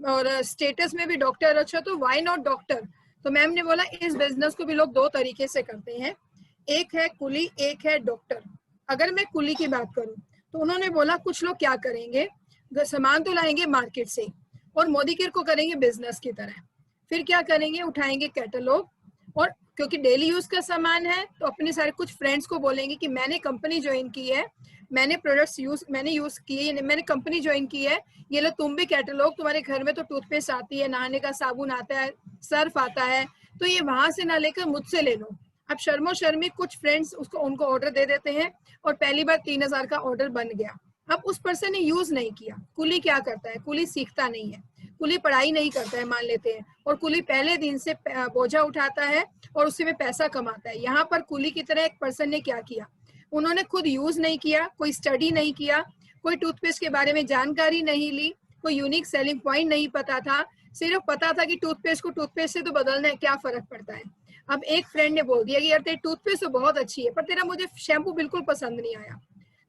और स्टेटस में भी डॉक्टर अच्छा, तो व्हाई नॉट डॉक्टर? तो मैम ने बोला इस बिजनेस को भी लोग दो तरीके से करते हैं, एक है कुली, एक है डॉक्टर। अगर मैं कुली की बात करूं तो उन्होंने बोला कुछ लोग क्या करेंगे, सामान तो लाएंगे मार्केट से और मोदी केयर को करेंगे बिजनेस की तरह। फिर क्या करेंगे, उठाएंगे कैटलॉग, और क्योंकि डेली यूज का सामान है तो अपने सारे कुछ फ्रेंड्स को बोलेंगे कि मैंने कंपनी ज्वाइन की है, मैंने प्रोडक्ट्स यूज किए, मैंने कंपनी ज्वाइन की है, ये लो तुम भी कैटलॉग, तुम्हारे घर में तो टूथपेस्ट आती है, नहाने का साबुन आता है, सर्फ आता है, तो ये वहां से ना लेकर मुझसे ले लो। अब शर्मो शर्मी कुछ फ्रेंड्स उनको ऑर्डर दे देते हैं और पहली बार 3000 का ऑर्डर बन गया। अब उस पर्सन ने यूज नहीं किया। कुली क्या करता है, कुली सीखता नहीं है, कुली पढ़ाई नहीं करता है मान लेते हैं, और कुली पहले दिन से बोझा उठाता है और उससे में पैसा कमाता है। यहाँ पर कुली की तरह एक पर्सन ने क्या किया, उन्होंने खुद यूज नहीं किया, कोई स्टडी नहीं किया, कोई टूथपेस्ट के बारे में जानकारी नहीं ली, कोई यूनिक सेलिंग पॉइंट नहीं पता था, सिर्फ पता था कि टूथपेस्ट को टूथपेस्ट से तो बदलना है, क्या फर्क पड़ता है। अब एक फ्रेंड ने बोल दिया कि यार तेरी टूथपेस्ट तो बहुत अच्छी है पर तेरा मुझे शैम्पू बिल्कुल पसंद नहीं आया।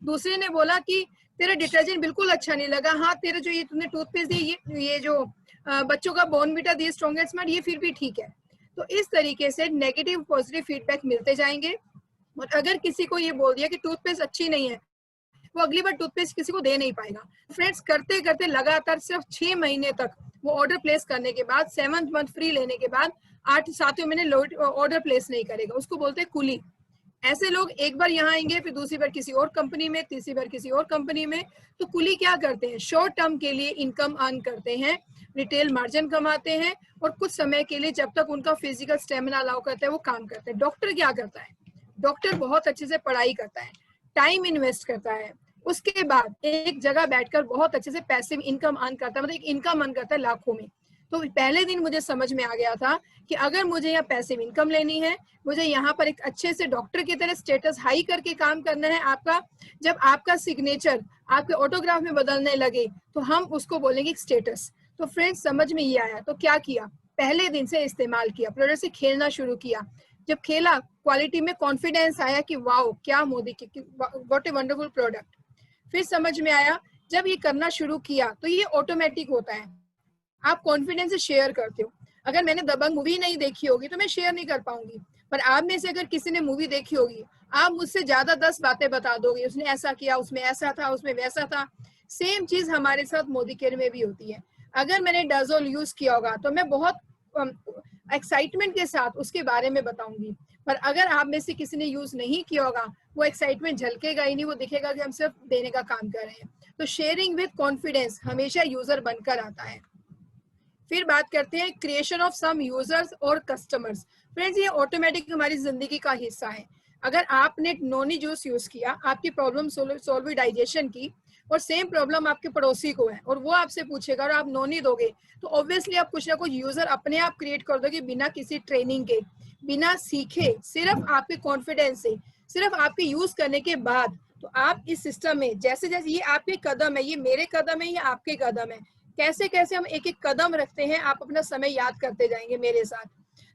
दूसरे ने बोला कि तेरा डिटर्जेंट बिल्कुल अच्छा नहीं लगा, हाँ तेरा जो ये तुमने टूथपेस्ट दी, ये जो बच्चों का Bournvita the strong and smart, ये फिर भी ठीक है। तो इस तरीके से नेगेटिव पॉजिटिव फीडबैक मिलते जाएंगे। और अगर किसी को ये बोल दिया कि टूथपेस्ट अच्छी नहीं है, वो अगली बार टूथपेस्ट किसी को दे नहीं पाएगा। फ्रेंड्स, करते करते लगातार सिर्फ 6 महीने तक वो ऑर्डर प्लेस करने के बाद 7th मंथ फ्री लेने के बाद 8-7वें महीने ऑर्डर प्लेस नहीं करेगा, उसको बोलते हैं कुली। ऐसे लोग एक बार यहाँ आएंगे, फिर दूसरी बार किसी और कंपनी में, तीसरी बार किसी और कंपनी में। तो कुली क्या करते हैं, शॉर्ट टर्म के लिए इनकम अर्न करते हैं, रिटेल मार्जिन कमाते हैं, और कुछ समय के लिए जब तक उनका फिजिकल स्टेमिना अलाउ करता है वो काम करते हैं। डॉक्टर क्या करता है, डॉक्टर बहुत अच्छे से पढ़ाई करता है, टाइम इन्वेस्ट करता है, उसके बाद एक जगह बैठकर बहुत अच्छे से पैसिव इनकम अर्न करता है, मतलब एक इनकम अर्न करता है लाखों में। तो पहले दिन मुझे समझ में आ गया था कि अगर मुझे यहाँ पैसिव इनकम लेनी है, मुझे यहाँ पर एक अच्छे से डॉक्टर की तरह स्टेटस हाई करके काम करना है। आपका जब आपका सिग्नेचर आपके ऑटोग्राफ में बदलने लगे तो हम उसको बोलेंगे स्टेटस। तो फ्रेंड्स, समझ में ये आया तो क्या किया, पहले दिन से इस्तेमाल किया, प्रोडक्ट से खेलना शुरू किया। जब खेला, क्वालिटी में कॉन्फिडेंस आया कि वाओ क्या मोदी की, व्हाट ए वंडरफुल प्रोडक्ट। फिर समझ में आया, जब ये करना शुरू किया तो ये ऑटोमेटिक होता है, आप कॉन्फिडेंस से शेयर करते हो। अगर मैंने दबंग मूवी नहीं देखी होगी तो मैं शेयर नहीं कर पाऊंगी, पर आप में से अगर किसी ने मूवी देखी होगी, आप मुझसे ज्यादा 10 बातें बता दोगे, उसने ऐसा किया, उसमें ऐसा था, उसमें वैसा था। सेम चीज हमारे साथ मोदी केयर में भी होती है। अगर मैंने डजोल यूज किया होगा तो मैं बहुत एक्साइटमेंट के साथ उसके बारे में बताऊंगी, पर अगर आप में से किसी ने यूज नहीं किया होगा, वो एक्साइटमेंट झलकेगा ही नहीं, वो दिखेगा कि हम सिर्फ देने का काम कर रहे हैं। तो शेयरिंग विद कॉन्फिडेंस हमेशा यूजर बनकर आता है। फिर बात करते हैं क्रिएशन ऑफ सम यूजर्स और कस्टमर्स। फ्रेंड्स, ये ऑटोमेटिक हमारी जिंदगी का हिस्सा है। अगर आपने नोनी जूस यूज किया, आपकी प्रॉब्लम सॉल्व हुई डाइजेशन की, और सेम प्रॉब्लम आपके पड़ोसी को है और वो आपसे पूछेगा और आप नोनी दोगे, तो ऑब्वियसली आप कुछ ना कुछ यूजर अपने आप क्रिएट कर दोगे, बिना किसी ट्रेनिंग के, बिना सीखे, सिर्फ आपके कॉन्फिडेंस से, सिर्फ आपके यूज करने के बाद। तो आप इस सिस्टम में जैसे जैसे ये आपके कदम है, ये मेरे कदम है, ये आपके कदम है, कैसे कैसे हम एक एक कदम रखते हैं, आप अपना समय याद करते जाएंगे मेरे साथ।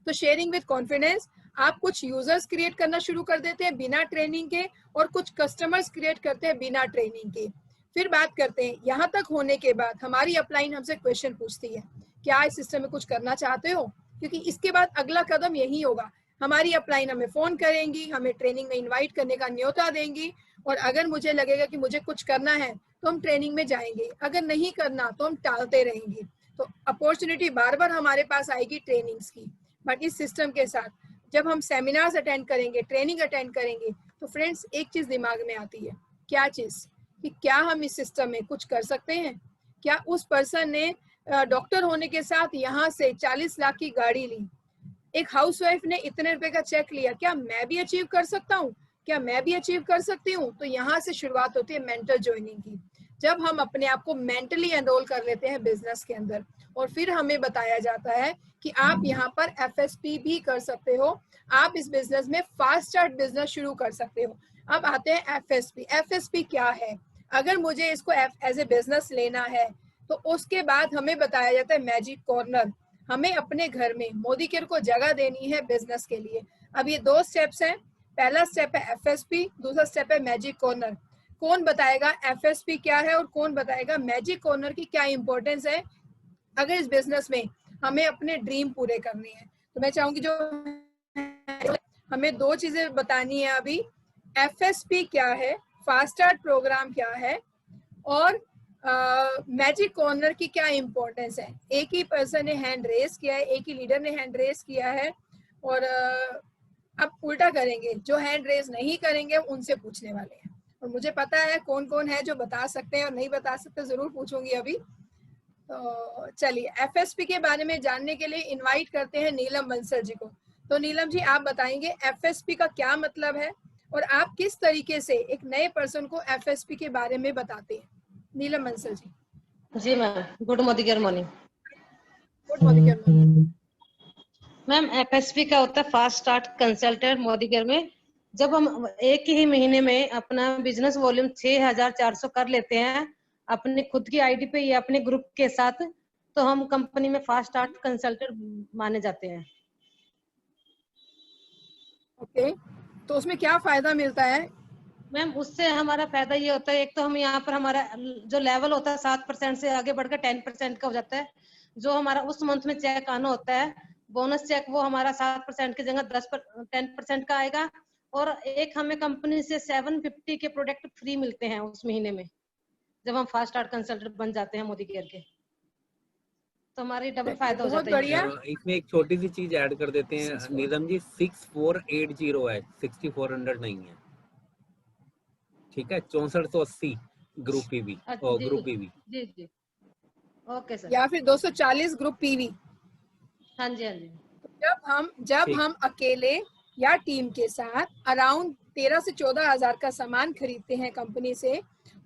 तो शेयरिंग विद कॉन्फिडेंस, आप कुछ यूजर्स क्रिएट करना शुरू कर देते हैं बिना ट्रेनिंग के, और कुछ कस्टमर्स क्रिएट करते हैं बिना ट्रेनिंग के। फिर बात करते हैं, यहाँ तक होने के बाद हमारी अपलाइन हमसे क्वेश्चन पूछती है, क्या इस सिस्टम में कुछ करना चाहते हो? क्योंकि इसके बाद अगला कदम यही होगा, हमारी अपलाइन हमें फोन करेंगी, हमें ट्रेनिंग में इन्वाइट करने का न्योता देंगी, और अगर मुझे लगेगा कि मुझे कुछ करना है तो हम ट्रेनिंग में जाएंगे, अगर नहीं करना तो हम टालते रहेंगे। तो अपॉर्चुनिटी बार बार हमारे पास आएगी ट्रेनिंग्स की। बट इस सिस्टम के साथ जब हम सेमिनार्स अटेंड करेंगे, ट्रेनिंग अटेंड करेंगे, तो फ्रेंड्स एक चीज दिमाग में आती है, क्या चीज, कि क्या हम इस सिस्टम में कुछ कर सकते हैं? क्या उस पर्सन ने डॉक्टर होने के साथ यहाँ से 40 लाख की गाड़ी ली, एक हाउसवाइफ ने इतने रुपए का चेक लिया, क्या मैं भी अचीव कर सकता हूँ? क्या मैं भी अचीव कर सकती हूँ? तो यहाँ से शुरुआत होती है मेंटर ज्वाइनिंग की। जब हम अपने आप को मेंटली एनरोल कर लेते हैं बिजनेस के अंदर, और फिर हमें बताया जाता है कि आप यहाँ पर FSP भी कर सकते हो, आप इस बिजनेस में फास्ट स्टार्ट बिजनेस शुरू कर सकते हो। अब आते हैं FSP। FSP क्या है? अगर मुझे इसको एज ए बिजनेस लेना है, तो उसके बाद हमें बताया जाता है मैजिक कॉर्नर। हमें अपने घर में मोदी केयर को जगह देनी है बिजनेस के लिए। अब ये 2 स्टेप्स हैं, पहला स्टेप है FSP, दूसरा स्टेप है मैजिक कॉर्नर। कौन बताएगा FSP क्या है और कौन बताएगा मैजिक कॉर्नर की क्या इंपॉर्टेंस है अगर इस बिजनेस में हमें अपने ड्रीम पूरे करने हैं? तो मैं चाहूंगी जो हमें 2 चीजें बतानी है अभी, FSP क्या है, फास्ट स्टार्ट प्रोग्राम क्या है, और मैजिक कॉर्नर की क्या इंपॉर्टेंस है। एक ही पर्सन ने हैंड रेस किया है, एक ही लीडर ने हैंड रेस किया है, और अब उल्टा करेंगे, जो हैंड रेस नहीं करेंगे उनसे पूछने वाले हैं। और मुझे पता है कौन कौन है जो बता सकते हैं और नहीं बता सकते, जरूर पूछूंगी अभी। तो चलिए FSP के बारे में जानने के लिए इनवाइट करते हैं नीलम बंसल जी को। तो नीलम जी, आप बताएंगे FSP का क्या मतलब है और आप किस तरीके से एक नए पर्सन को FSP के बारे में बताते हैं? नीलम बंसल जी। जी ma'am, good Modicare morning. Good Modicare morning. Ma'am FSP का होता है fast start consultant Modicare में। जब हम एक ही महीने में अपना बिजनेस वॉल्यूम 6400 कर लेते हैं अपने खुद की आईडी पे या अपने ग्रुप के साथ, तो हम कंपनी में फास्ट स्टार्ट कंसल्टेंट माने जाते हैं। ओके, तो उसमें क्या फायदा मिलता है? मैम उससे हमारा फायदा ये होता है, एक तो हम यहाँ पर हमारा जो लेवल होता है 7% से आगे बढ़कर 10% का हो जाता है। जो हमारा उस मंथ में चेक आना होता है बोनस चेक, वो हमारा 7% की जगह 10% का आएगा। और एक हमें कंपनी से 750 के प्रोडक्ट फ्री मिलते हैं उस महीने में, जब हम फास्ट स्टार्ट कंसल्टेंट बन जाते हैं मोदी केयर के, तो हमारी डबल फायदा हो बहुत जाता है। बढ़िया। इसमें एक छोटी सी चीज ऐड कर देते हैं नीलम जी, 6480 है, 6400 नहीं है, ठीक है? 6480 ग्रुप पीवी और ग्रुप पीवी। जी जी, ओके सर। या फिर 240 ग्रुप PV। हाँ जी हाँ जी। जब हम अकेले या टीम के साथ अराउंड 13 से 14 हजार का सामान खरीदते हैं कंपनी से,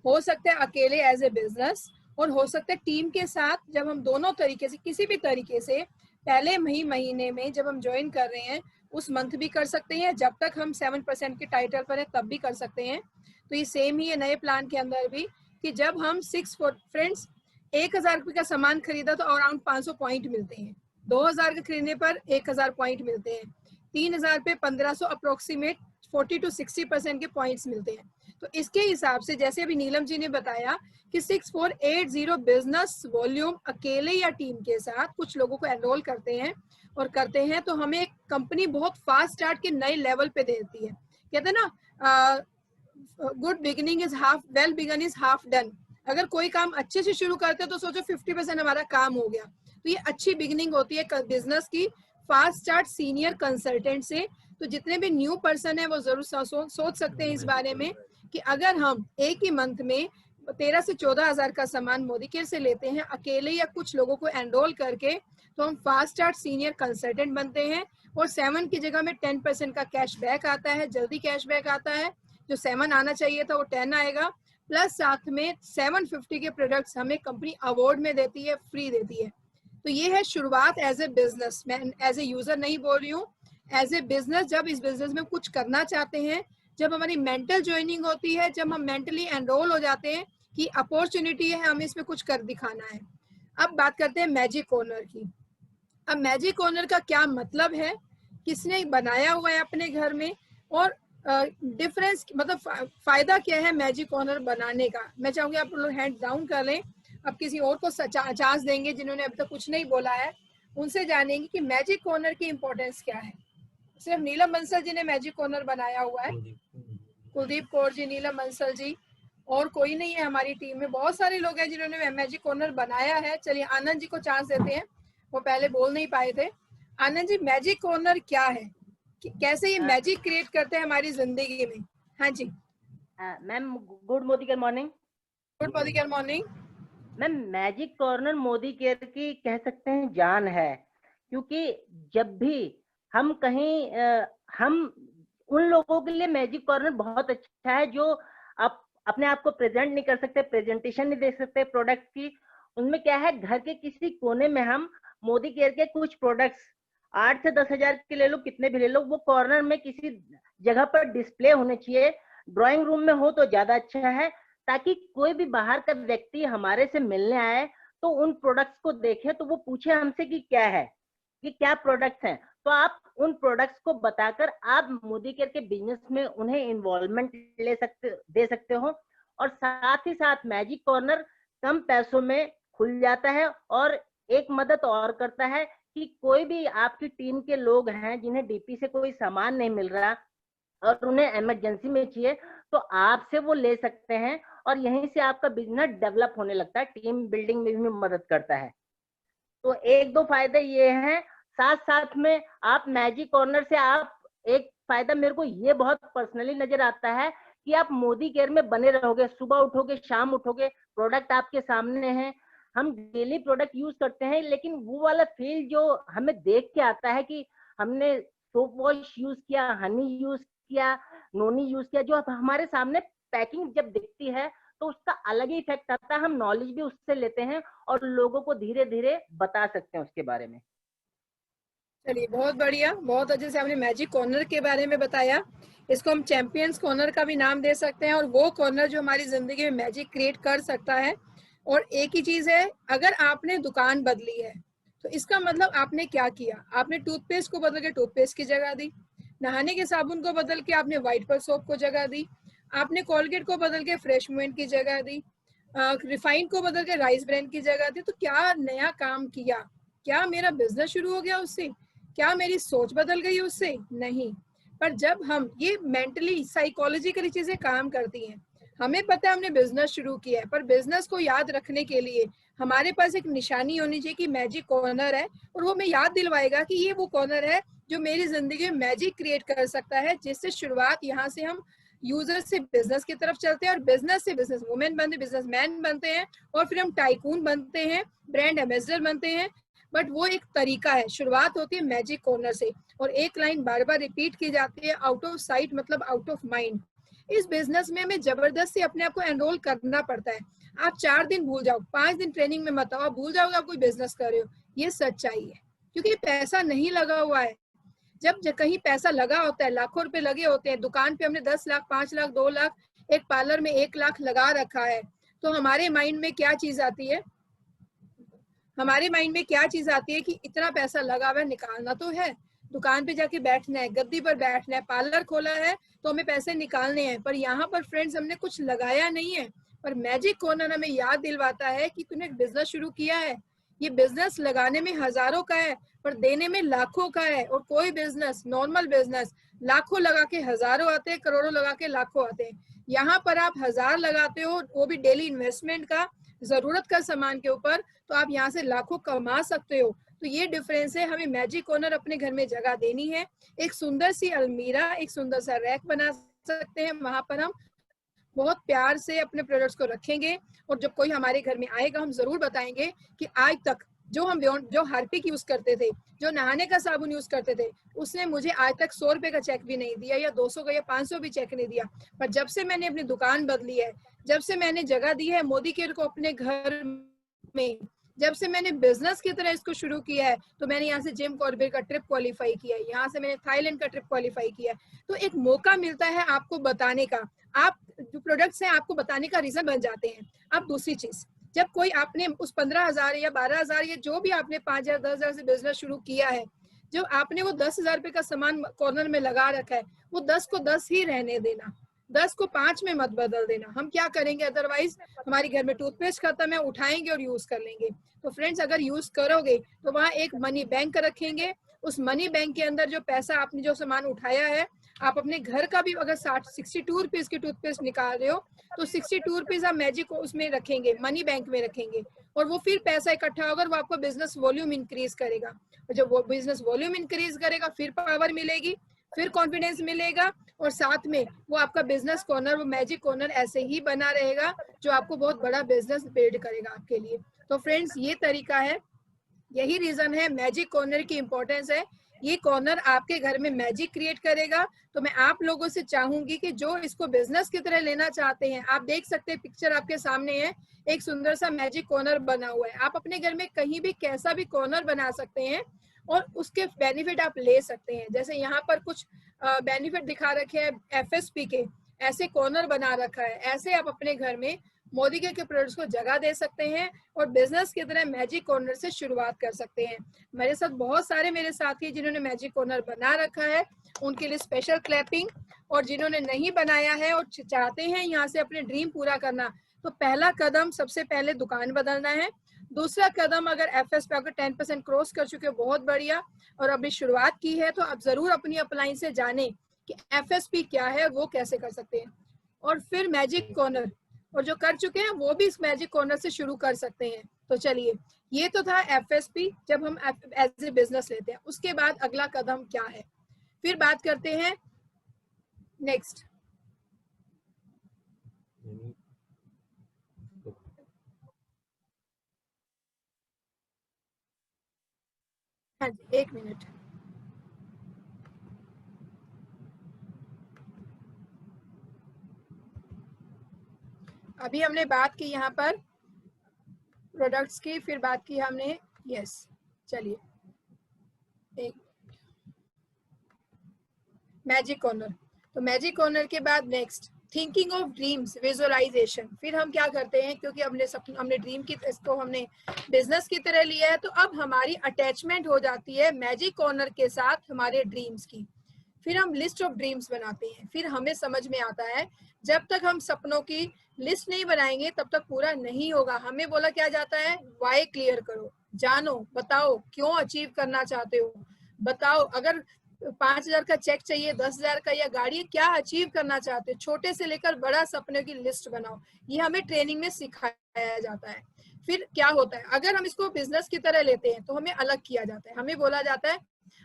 हो सकता है अकेले एज ए बिजनेस, और हो सकता है टीम के साथ, जब हम दोनों तरीके से किसी भी तरीके से पहले महीने में जब हम ज्वाइन कर रहे हैं उस मंथ भी कर सकते हैं, जब तक हम 7% के टाइटल पर है तब भी कर सकते हैं। तो ये सेम ही है नए प्लान के अंदर भी, कि जब हम 6 1000 रुपये का सामान खरीदा तो अराउंड 500 पॉइंट मिलते हैं, 2000 का खरीदने पर 1000 पॉइंट मिलते हैं, 3000 पे 1500 अप्रोक्सीमेट 40 to 60% के पॉइंट्स मिलते हैं। तो इसके हिसाब से जैसे अभी नीलम जी ने बताया कि 6480 बिजनेस वॉल्यूम अकेले या टीम के साथ कुछ लोगों को एनरोल करते हैं तो हमें एक कंपनी बहुत फास्ट स्टार्ट के नए लेवल पे देती है। कहते हैं ना, good beginning is half, well begun is half done. अगर कोई काम अच्छे से शुरू करते हैं तो सोचो 50% हमारा काम हो गया। तो ये अच्छी बिगिनिंग होती है बिजनेस की फास्ट स्टार्ट सीनियर कंसल्टेंट से। तो जितने भी न्यू पर्सन है वो जरूर सोच सकते हैं इस बारे में कि अगर हम एक ही मंथ में 13 से 14 हजार का सामान मोदी केयर से लेते हैं अकेले या कुछ लोगों को एनरोल करके, तो हम फास्ट स्टार्ट सीनियर कंसल्टेंट बनते हैं। और 7 की जगह में 10% का कैशबैक आता है, जल्दी कैशबैक आता है। जो 7 आना चाहिए था वो 10 आएगा, प्लस साथ में 750 के प्रोडक्ट्स हमें कंपनी अवार्ड में देती है, फ्री देती है। तो ये है शुरुआत एज ए बिजनेस। मैं एज ए यूजर नहीं बोल रही हूँ, एज ए बिजनेस। जब इस बिजनेस में कुछ करना चाहते हैं, जब हमारी मेंटल ज्वाइनिंग होती है, जब हम मेंटली एनरोल हो जाते हैं कि अपॉर्चुनिटी है, हमें इसमें कुछ कर दिखाना है। अब बात करते हैं मैजिक कॉर्नर की। अब मैजिक कॉर्नर का क्या मतलब है, किसने बनाया हुआ है अपने घर में, और डिफरेंस मतलब फायदा क्या है मैजिक कॉर्नर बनाने का। मैं चाहूंगी आप लोग हैंड डाउन कर लें। अब किसी और को चांस देंगे जिन्होंने अब तक कुछ नहीं बोला है, उनसे जानेंगे कि मैजिक कॉर्नर की इंपॉर्टेंस क्या है। सिर्फ नीलम बंसल जी ने मैजिक कॉर्नर बनाया हुआ है, कुलदीप कौर जी, नीलम बंसल जी, और कोई नहीं है हमारी टीम में। बहुत सारे लोग हैं जिन्होंने मैजिक कॉर्नर बनाया है। चलिए आनंद जी को चांस देते हैं, वो पहले बोल नहीं पाए थे। आनंद जी, मैजिक कॉर्नर क्या है, कैसे ये मैजिक क्रिएट करते हैं हमारी जिंदगी में? हाँ जी ma'am, good Modi morning. Good Modi morning. Ma'am, magic corner Modicare की कह सकते हैं जान है, क्योंकि जब भी हम कहीं हम उन लोगों के लिए मैजिक कॉर्नर बहुत अच्छा है जो आप अपने आप को प्रेजेंट नहीं कर सकते, प्रेजेंटेशन नहीं दे सकते प्रोडक्ट की। उनमें क्या है, घर के किसी कोने में हम मोदी केयर के कुछ प्रोडक्ट्स 8 से 10 हजार के ले लो, कितने भी ले लो, वो कॉर्नर में किसी जगह पर डिस्प्ले होने चाहिए। ड्राइंग रूम में हो तो ज्यादा अच्छा है, ताकि कोई भी बाहर का व्यक्ति हमारे से मिलने आए तो उन प्रोडक्ट्स को देखे तो वो पूछे हमसे कि क्या है, कि क्या प्रोडक्ट्स हैं। तो आप उन प्रोडक्ट्स को बताकर आप मोदी केयर के बिजनेस में उन्हें इन्वॉल्वमेंट दे सकते हो। और साथ ही साथ मैजिक कॉर्नर कम पैसों में खुल जाता है। और एक मदद और करता है कि कोई भी आपकी टीम के लोग हैं जिन्हें डीपी से कोई सामान नहीं मिल रहा और उन्हें इमरजेंसी में चाहिए, तो आपसे वो ले सकते हैं और यहीं से आपका बिजनेस डेवलप होने लगता है, टीम बिल्डिंग में भी मदद करता है। तो एक दो फायदे ये हैं। साथ साथ में आप मैजिक कॉर्नर से आप एक फायदा मेरे को ये बहुत पर्सनली नजर आता है कि आप मोदी केयर में बने रहोगे, सुबह उठोगे शाम उठोगे, प्रोडक्ट आपके सामने हैं। हम डेली प्रोडक्ट यूज करते हैं, लेकिन वो वाला फील जो हमें देख के आता है कि हमने सोप वॉश यूज किया, हनी यूज किया, नोनी यूज किया, जो अब हमारे सामने पैकिंग जब दिखती है तो उसका अलग ही इफेक्ट आता है। हम नॉलेज भी उससे लेते हैं और लोगों को धीरे धीरे बता सकते हैं उसके बारे में। चलिए बहुत बढ़िया, बहुत अच्छे से आपने मैजिक कॉर्नर के बारे में बताया। इसको हम चैंपियंस कॉर्नर का भी नाम दे सकते हैं, और वो कॉर्नर जो हमारी जिंदगी में मैजिक क्रिएट कर सकता है। और एक ही चीज है, अगर आपने दुकान बदली है तो इसका मतलब आपने क्या किया, आपने टूथपेस्ट को बदल के टूथपेस्ट की जगह दी, नहाने के साबुन को बदल के आपने व्हाइट पर सोप को जगह दी, आपने कोलगेट को बदल के फ्रेश मूवमेंट की जगह दी, रिफाइंड को बदल के राइस ब्रांड की जगह दी। तो क्या नया काम किया, क्या मेरा बिजनेस शुरू हो गया उससे, क्या मेरी सोच बदल गई उससे? नहीं। पर जब हम ये मेंटली साइकोलॉजिकली चीजें काम करती हैं, हमें पता है हमने बिजनेस शुरू किया है, पर बिजनेस को याद रखने के लिए हमारे पास एक निशानी होनी चाहिए कि मैजिक कॉर्नर है, और वो हमें याद दिलवाएगा कि ये वो कॉर्नर है जो मेरी जिंदगी में मैजिक क्रिएट कर सकता है, जिससे शुरुआत यहाँ से हम यूजर से बिजनेस की तरफ चलते हैं, और बिजनेस से बिजनेस वुमेन बनते, बिजनेसमैन बनते हैं, और फिर हम टाइकून बनते हैं, ब्रांड एम्बेसडर बनते हैं। बट वो एक तरीका है, शुरुआत होती है मैजिक कॉर्नर से, और एक लाइन बार बार रिपीट की जाती है, आउट ऑफ साइट मतलब आउट ऑफ माइंड। इस बिजनेस में हमें जबरदस्ती अपने आप को एनरोल करना पड़ता है। आप 4 दिन भूल जाओ, 5 दिन ट्रेनिंग में मत आओ, आप भूल जाओगे आप कोई बिजनेस कर रहे हो। ये सच्चाई है, क्योंकि पैसा नहीं लगा हुआ है। जब कहीं पैसा लगा होता है, लाखों रुपए लगे होते हैं, दुकान पे हमने 10 लाख, 5 लाख, 2 लाख, एक पार्लर में 1 लाख लगा रखा है, तो हमारे माइंड में क्या चीज आती है, हमारे माइंड में क्या चीज आती है कि इतना पैसा लगा हुआ है, निकालना तो है, दुकान पे जाके बैठना है, गद्दी पर बैठना है, पार्लर खोला है तो हमें पैसे निकालने हैं। पर यहाँ पर फ्रेंड्स हमने कुछ लगाया नहीं है, पर मैजिक कॉर्नर हमें याद दिलवाता है कि तूने बिजनेस शुरू किया है। ये बिजनेस लगाने में हजारों का है, पर देने में लाखों का है। और कोई बिजनेस, नॉर्मल बिजनेस, लाखों लगा के हजारों आते हैं, करोड़ों लगा के लाखों आते हैं। यहाँ पर आप 1000 लगाते हो, वो भी डेली इन्वेस्टमेंट का, जरूरत का सामान के ऊपर, तो आप यहाँ से लाखों कमा सकते हो। तो ये डिफरेंस है। हमें मैजिक कॉर्नर अपने घर में जगह देनी है, एक सुंदर सी अलमीरा, एक सुंदर सा रैक बना सकते हैं, वहां पर हम बहुत प्यार से अपने प्रोडक्ट्स को रखेंगे। और जब कोई हमारे घर में आएगा, हम जरूर बताएंगे कि आज तक जो हार्पिक यूज करते थे, जो नहाने का साबुन यूज करते थे, उसने मुझे आज तक 100 रुपए का चेक भी नहीं दिया, या 200 का या 500 भी चेक नहीं दिया। पर जब से मैंने अपनी दुकान बदली है, जब से मैंने जगह दी है मोदी केयर को अपने घर में, जब से मैंने बिजनेस की तरह इसको शुरू किया है, तो मैंने यहाँ से जिम कॉर्बेट का ट्रिप क्वालिफाई किया है, यहाँ से मैंने थाईलैंड का ट्रिप क्वालिफाई किया है। तो एक मौका मिलता है आपको बताने का, आप जो प्रोडक्ट्स हैं आपको बताने का रीजन बन जाते हैं। अब दूसरी चीज, जब कोई आपने उस 15,000 या 12,000 या जो भी आपने 5,000 10,000 से बिजनेस शुरू किया है, जो आपने वो 10,000 रुपए का सामान कॉर्नर में लगा रखा है, वो 10 को 10 ही रहने देना, 10 को 5 में मत बदल देना। हम क्या करेंगे, अदरवाइज हमारे घर में टूथपेस्ट खत्म है, उठाएंगे और यूज कर लेंगे। तो फ्रेंड्स, अगर यूज करोगे तो वहाँ एक मनी बैंक रखेंगे, उस मनी बैंक के अंदर जो पैसा आपने जो सामान उठाया है, आप अपने घर का भी अगर 62 रुपीज की टूथपेस्ट निकाल रहे हो तो 62 रुपीज आप मैजिक उसमें रखेंगे, मनी बैंक में रखेंगे, और वो फिर पैसा इकट्ठा होगा, वो आपको बिजनेस वॉल्यूम इंक्रीज करेगा। और जब वो बिजनेस वॉल्यूम इंक्रीज करेगा, फिर पावर मिलेगी, फिर कॉन्फिडेंस मिलेगा, और साथ में वो आपका बिजनेस कॉर्नर, वो मैजिक कॉर्नर ऐसे ही बना रहेगा जो आपको बहुत बड़ा बिजनेस बिल्ड करेगा आपके लिए। तो फ्रेंड्स, ये तरीका है, यही रीजन है मैजिक कॉर्नर की इंपॉर्टेंस है। ये कॉर्नर आपके घर में मैजिक क्रिएट करेगा। तो मैं आप लोगों से चाहूंगी कि जो इसको बिजनेस की तरह लेना चाहते हैं, आप देख सकते हैं पिक्चर आपके सामने है, एक सुंदर सा मैजिक कॉर्नर बना हुआ है। आप अपने घर में कहीं भी कैसा भी कॉर्नर बना सकते हैं और उसके बेनिफिट आप ले सकते हैं। जैसे यहाँ पर कुछ बेनिफिट दिखा रखे हैं FSP के, ऐसे कॉर्नर बना रखा है, ऐसे आप अपने घर में मोदी के प्रोडक्ट्स को जगह दे सकते हैं और बिजनेस की तरह मैजिक कॉर्नर से शुरुआत कर सकते हैं। मेरे साथ बहुत सारे मेरे साथी जिन्होंने मैजिक कॉर्नर बना रखा है, उनके लिए स्पेशल क्लैपिंग। और जिन्होंने नहीं बनाया है और चाहते हैं यहाँ से अपने ड्रीम पूरा करना, तो पहला कदम सबसे पहले दुकान बदलना है। दूसरा कदम, अगर FS पे अगर 10% क्रॉस कर चुके हो, बहुत बढ़िया, और अभी शुरुआत की है तो आप जरूर अपनी अपलाइन से जाने कि FSP क्या है, वो कैसे कर सकते हैं। और फिर मैजिक कॉर्नर, और जो कर चुके हैं वो भी इस मैजिक कॉर्नर से शुरू कर सकते हैं। तो चलिए, ये तो था FSP जब हम एज ए बिजनेस लेते हैं। उसके बाद अगला कदम क्या है, फिर बात करते हैं नेक्स्ट। हाँ जी, 1 मिनट। अभी हमने बात की यहाँ पर प्रोडक्ट्स की, फिर बात की हमने, यस, चलिए एक मैजिक कॉर्नर। तो मैजिक कॉर्नर के बाद next thinking of dreams, visualization. फिर हम क्या करते हैं, क्योंकि हमने ड्रीम की, इसको हमने बिजनेस की तरह लिया है, तो अब हमारी अटैचमेंट हो जाती है मैजिक कॉर्नर के साथ हमारे ड्रीम्स की। फिर हम लिस्ट ऑफ ड्रीम्स बनाते हैं। फिर हमें समझ में आता है जब तक हम सपनों की लिस्ट नहीं बनाएंगे तब तक पूरा नहीं होगा। हमें बोला क्या जाता है, वाई क्लियर करो, जानो, बताओ क्यों अचीव करना चाहते हो, बताओ अगर 5,000 का चेक चाहिए, 10,000 का या गाड़ी, क्या अचीव करना चाहते हो, छोटे से लेकर बड़ा सपने की लिस्ट बनाओ। ये हमें ट्रेनिंग में सिखाया जाता है। फिर क्या होता है, अगर हम इसको बिजनेस की तरह लेते हैं तो हमें अलग किया जाता है। हमें बोला जाता है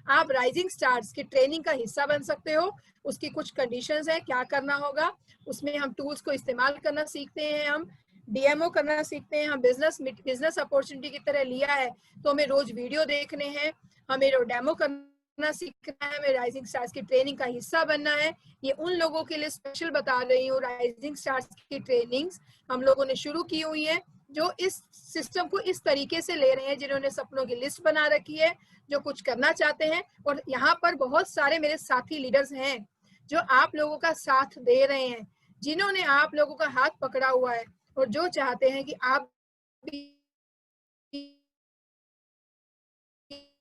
आप राइजिंग स्टार्स की ट्रेनिंग का हिस्सा बन सकते हो। उसकी कुछ कंडीशंस है, क्या करना होगा, उसमें हम टूल्स को इस्तेमाल करना सीखते हैं, हम DMO करना सीखते हैं। हम बिजनेस अपॉर्चुनिटी की तरह लिया है तो हमें रोज वीडियो देखने हैं, हमें डेमो करना सीखना है, हमें राइजिंग स्टार्स की ट्रेनिंग का हिस्सा बनना है। ये उन लोगों के लिए स्पेशल बता रही हूँ, राइजिंग स्टार्स की ट्रेनिंग्स हम लोगों ने शुरू की हुई है, जो इस सिस्टम को इस तरीके से ले रहे हैं, जिन्होंने सपनों की लिस्ट बना रखी है, जो कुछ करना चाहते हैं। और यहाँ पर बहुत सारे मेरे साथी लीडर्स हैं जो आप लोगों का साथ दे रहे हैं, जिन्होंने आप लोगों का हाथ पकड़ा हुआ है और जो चाहते हैं कि आप भी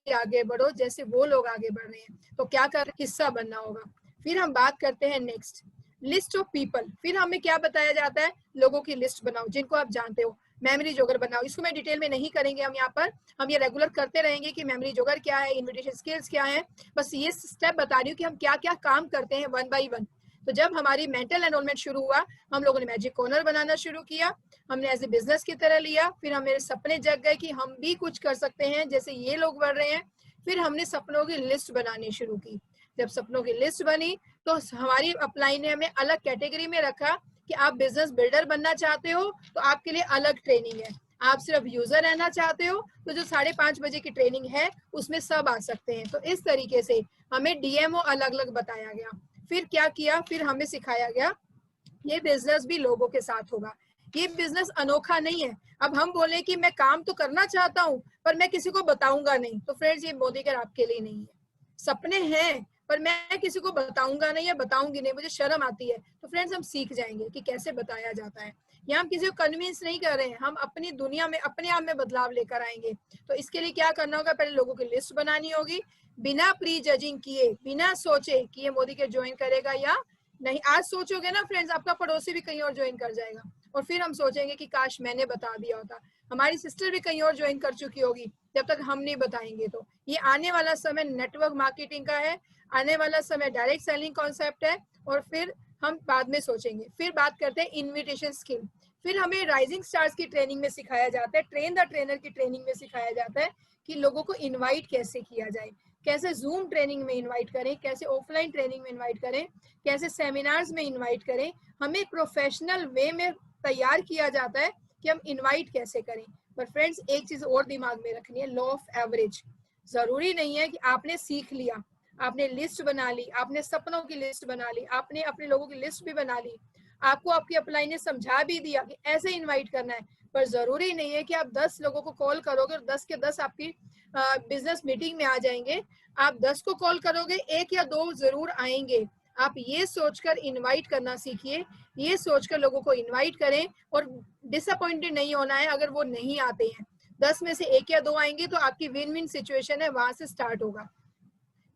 आगे बढ़ो जैसे वो लोग आगे बढ़ रहे हैं। तो क्या कर, हिस्सा बनना होगा। फिर हम बात करते हैं नेक्स्ट, लिस्ट ऑफ पीपल। फिर हमें क्या बताया जाता है, लोगों की लिस्ट बनाओ जिनको आप जानते हो, मेमोरी जोगर बनाओ। इसको मैं डिटेल में नहीं करेंगे हम यहाँ पर, हम ये रेगुलर करते रहेंगे कि मेमोरी जोगर क्या है, इन्विटेशन स्किल्स क्या है। बस ये स्टेप बता रही हूँ कि हम क्या क्या काम करते हैं 1 by 1। तो जब हमारी मेंटल एनरोलमेंट शुरू हुआ, हम लोगों ने मैजिक कॉर्नर बनाना शुरू किया, हमने एज ए बिजनेस की तरह लिया। फिर हमारे सपने जग गए कि हम भी कुछ कर सकते हैं जैसे ये लोग बढ़ रहे हैं। फिर हमने सपनों की लिस्ट बनानी शुरू की। जब सपनों की लिस्ट बनी तो हमारी अपलाइन ने हमें अलग कैटेगरी में रखा कि आप बिजनेस बिल्डर बनना चाहते हो तो आपके लिए अलग ट्रेनिंग है, आप सिर्फ यूजर रहना चाहते हो तो जो 5:30 बजे की ट्रेनिंग है उसमें सब आ सकते हैं। तो इस तरीके से हमें DMO अलग अलग बताया गया। फिर क्या किया, फिर हमें सिखाया गया ये बिजनेस भी लोगों के साथ होगा, ये बिजनेस अनोखा नहीं है। अब हम बोले कि मैं काम तो करना चाहता हूँ पर मैं किसी को बताऊंगा नहीं, तो फ्रेंड्स ये मोदी कर आपके लिए नहीं है। सपने हैं पर मैं किसी को बताऊंगा नहीं या बताऊंगी नहीं, मुझे शर्म आती है। तो फ्रेंड्स हम सीख जाएंगे कि कैसे बताया जाता है। यहाँ हम किसी को कन्विंस नहीं कर रहे हैं, हम अपनी दुनिया में अपने आप में बदलाव लेकर आएंगे। तो इसके लिए क्या करना होगा, पहले लोगों की लिस्ट बनानी होगी, बिना प्री जजिंग किए, बिना सोचे कि ये मोदी के ज्वाइन करेगा या नहीं। आज सोचोगे ना फ्रेंड्स, आपका पड़ोसी भी कहीं और ज्वाइन कर जाएगा, और फिर हम सोचेंगे कि काश मैंने बता दिया होता, हमारी सिस्टर भी कहीं और ज्वाइन कर चुकी होगी, जब तक हम नहीं बताएंगे। तो ये आने वाला समय नेटवर्क मार्केटिंग का है, आने वाला समय डायरेक्ट सेलिंग कॉन्सेप्ट है, और फिर हम बाद में सोचेंगे। फिर बात करते हैं इन्विटेशन स्किल। फिर हमें राइजिंग स्टार्स की ट्रेनिंग में सिखाया जाता है, ट्रेन द ट्रेनर की ट्रेनिंग में सिखाया जाता है कि लोगों को इनवाइट कैसे किया जाए, कैसे जूम ट्रेनिंग में इनवाइट करें, कैसे ऑफलाइन ट्रेनिंग में इनवाइट करें, कैसे सेमिनार्स में इनवाइट करें। हमें प्रोफेशनल वे में तैयार किया जाता है कि हम इनवाइट कैसे करें। पर फ्रेंड्स एक चीज और दिमाग में रखनी है, लॉ ऑफ एवरेज। जरूरी नहीं है कि आपने सीख लिया, आपने लिस्ट बना ली, आपने सपनों की लिस्ट बना ली, आपने अपने लोगों की लिस्ट भी बना ली, आपको आपकी अपलाइन ने समझा भी दिया कि ऐसे इनवाइट करना है, पर जरूरी नहीं है कि आप 10 लोगों को कॉल करोगे और 10 के 10 आपकी बिजनेस मीटिंग में आ जाएंगे। आप 10 को कॉल करोगे, 1 या 2 जरूर आएंगे। आप ये सोचकर इनवाइट करना सीखिए, ये सोचकर लोगों को इनवाइट करें, और डिसअपॉइंटेड नहीं होना है अगर वो नहीं आते हैं। 10 में से 1 या 2 आएंगे तो आपकी विन विन सिचुएशन है, वहां से स्टार्ट होगा।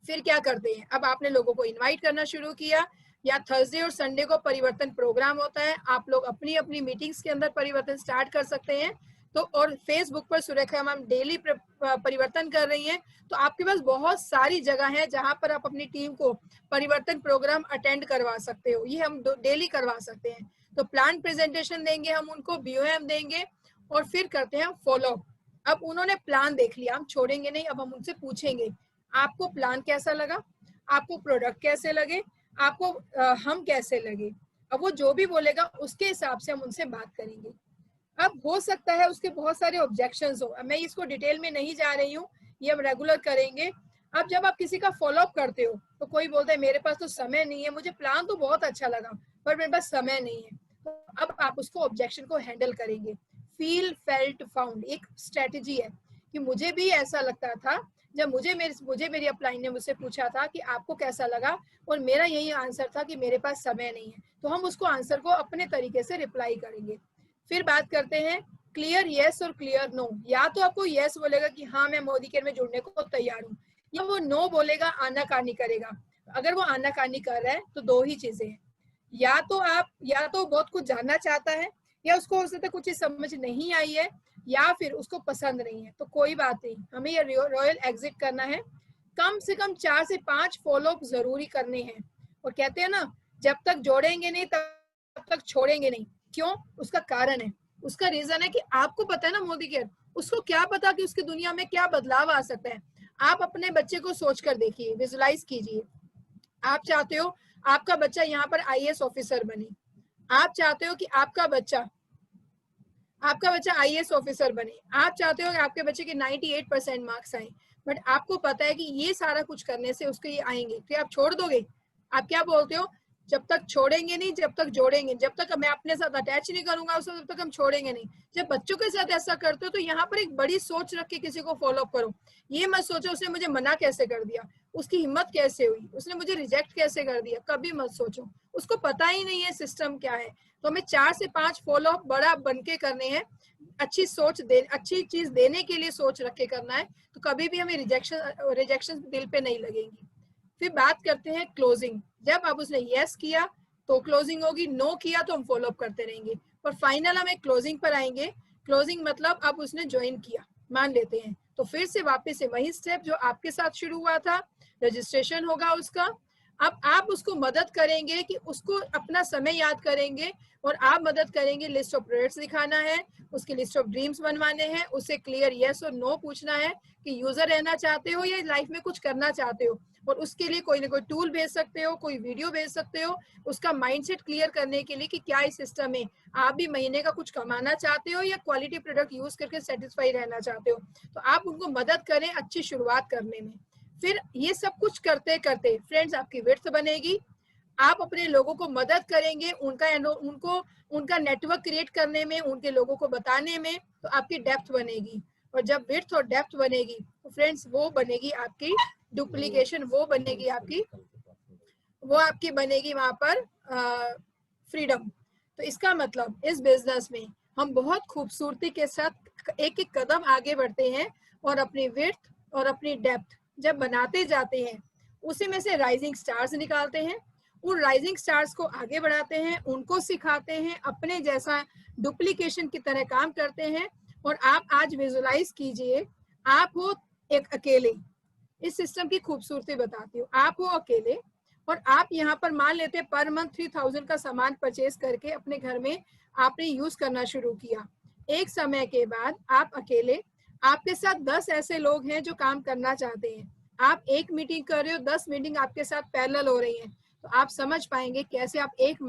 फिर क्या करते हैं, अब आपने लोगों को इनवाइट करना शुरू किया, या थर्सडे और संडे को परिवर्तन प्रोग्राम होता है, आप लोग अपनी अपनी मीटिंग्स के अंदर परिवर्तन स्टार्ट कर सकते हैं। तो और फेसबुक पर सुरेखा मैम डेली परिवर्तन कर रही हैं, तो आपके पास बहुत सारी जगह है जहां पर आप अपनी टीम को परिवर्तन प्रोग्राम अटेंड करवा सकते हो, ये हम डेली करवा सकते हैं। तो प्लान प्रेजेंटेशन देंगे हम उनको, BOM देंगे, और फिर करते हैं फॉलो अप। अब उन्होंने प्लान देख लिया, हम छोड़ेंगे नहीं, अब हम उनसे पूछेंगे आपको प्लान कैसा लगा, आपको प्रोडक्ट कैसे लगे, आपको हम कैसे लगे। अब वो जो भी बोलेगा उसके हिसाब से हम उनसे बात करेंगे। अब हो सकता है उसके बहुत सारे ऑब्जेक्शंस हो, मैं इसको डिटेल में नहीं जा रही हूँ, ये हम रेगुलर करेंगे। अब जब आप किसी का फॉलो अप करते हो तो कोई बोलता है मेरे पास तो समय नहीं है, मुझे प्लान तो बहुत अच्छा लगा पर मेरे पास समय नहीं है। तो अब आप उसको ऑब्जेक्शन को हैंडल करेंगे। फील फेल्ट फाउंड एक स्ट्रेटेजी है कि मुझे भी ऐसा लगता था जब मुझे मेरी अपलाइन ने मुझसे पूछा था कि आपको कैसा लगा, और मेरा यही आंसर था कि मेरे पास समय नहीं है। तो हम उसको आंसर को अपने तरीके से रिप्लाई करेंगे। फिर बात करते हैं क्लियर यस और क्लियर नो। या तो आपको यस बोलेगा कि हाँ मैं मोदी केयर में जुड़ने को तैयार हूँ, या वो नो बोलेगा, आनाकानी करेगा। अगर वो आनाकानी कर रहा है तो 2 ही चीजें हैं, या तो बहुत कुछ जानना चाहता है, या उसको हो सकता है कुछ चीज समझ नहीं आई है, या फिर उसको पसंद नहीं है। तो कोई बात नहीं, हमें ये रॉयल एग्जिट करना है। कम से कम 4 से 5 फॉलोअप जरूरी करने हैं। और कहते हैं ना, जब तक जोड़ेंगे नहीं तब तक छोड़ेंगे नहीं। क्यों? उसका कारण है, उसका रीजन है कि आपको पता है ना मोदी केयर, उसको क्या पता कि उसकी दुनिया में क्या बदलाव आ सकता है। आप अपने बच्चे को सोचकर देखिए, विजुलाइज कीजिए। आप चाहते हो आपका बच्चा यहाँ पर IAS ऑफिसर बने, आप चाहते हो कि आपका बच्चा IAS ऑफिसर बने, आप चाहते हो कि आपके बच्चे के 98% मार्क्स आए, बट आपको पता है कि ये सारा कुछ करने से उसके ये आएंगे, तो आप छोड़ दोगे? आप क्या बोलते हो, जब तक छोड़ेंगे नहीं जब तक जोड़ेंगे, जब तक मैं अपने साथ अटैच नहीं करूंगा उसको तब तक हम छोड़ेंगे नहीं। जब बच्चों के साथ ऐसा करते हो तो यहाँ पर एक बड़ी सोच रख के किसी को फॉलो अप करो। ये मत सोचो उसने मुझे मना कैसे कर दिया, उसकी हिम्मत कैसे हुई, उसने मुझे रिजेक्ट कैसे कर दिया, कभी मत सोचो। उसको पता ही नहीं है सिस्टम क्या है। तो हमें 4 से 5 फॉलो अप बड़ा बनके करने हैं, अच्छी चीज देने के लिए सोच रख के करना है, तो कभी भी हमें रिजेक्शन दिल पे नहीं लगेंगी। फिर बात करते हैं क्लोजिंग। जब आप उसने यस किया तो क्लोजिंग होगी, नो किया तो हम फॉलो अप करते रहेंगे, और फाइनल हम एक क्लोजिंग पर आएंगे। क्लोजिंग मतलब अब उसने ज्वाइन किया, मान लेते हैं, तो फिर से वापस से वही स्टेप जो आपके साथ शुरू हुआ था, रजिस्ट्रेशन होगा उसका। अब आप उसको मदद करेंगे कि उसको अपना समय याद करेंगे, और आप मदद करेंगे लिस्ट ऑफ प्रोडक्ट्स दिखाना है, उसकी लिस्ट ऑफ ड्रीम्स बनवाने हैं, उससे क्लियर यस और नो पूछना है कि यूजर रहना चाहते हो या लाइफ में कुछ करना चाहते हो, और उसके लिए कोई ना कोई टूल भेज सकते हो, कोई वीडियो भेज सकते हो, उसका माइंडसेट क्लियर करने के लिए कि क्या इस सिस्टम में आप भी महीने का कुछ कमाना चाहते हो या क्वालिटी प्रोडक्ट यूज करके सेटिस्फाई रहना चाहते हो। तो आप उनको मदद करें अच्छी शुरुआत करने में। फिर ये सब कुछ करते करते फ्रेंड्स आपकी विड्थ बनेगी, आप अपने लोगों को मदद करेंगे उनका नेटवर्क क्रिएट करने में, उनके लोगों को बताने में, तो आपकी डेप्थ बनेगी। और जब विड्थ और डेप्थ बनेगी तो फ्रेंड्स वो बनेगी आपकी डुप्लीकेशन, वो बनेगी आपकी वहाँ पर फ्रीडम। तो इसका मतलब इस बिजनेस में हम बहुत खूबसूरती के साथ एक एक कदम आगे बढ़ते हैं और अपनी विड्थ और अपनी डेप्थ जब बनाते जाते हैं, उसी में से राइजिंग स्टार्स निकालते हैं, उन राइजिंग स्टार्स को आगे बढ़ाते हैं, उनको सिखाते हैं, अपने जैसा डुप्लीकेशन की तरह काम करते हैं। और आप आज विजुलाइज कीजिए, आप हो एक अकेले, इस सिस्टम की खूबसूरती बताती हूँ, आप हो अकेले और आप यहाँ पर मान लेते हैं पर मंथ 3000 का सामान परचेज करके अपने घर में आपने यूज करना शुरू किया। एक समय के बाद आप अकेले, आपके साथ 10 ऐसे लोग हैं जो काम करना चाहते हैं, आप एक मीटिंग कर रहे हो, 10 मीटिंग आपके साथ पैरेलल हो रही हैं, तो आप समझ पाएंगे कैसे आप एक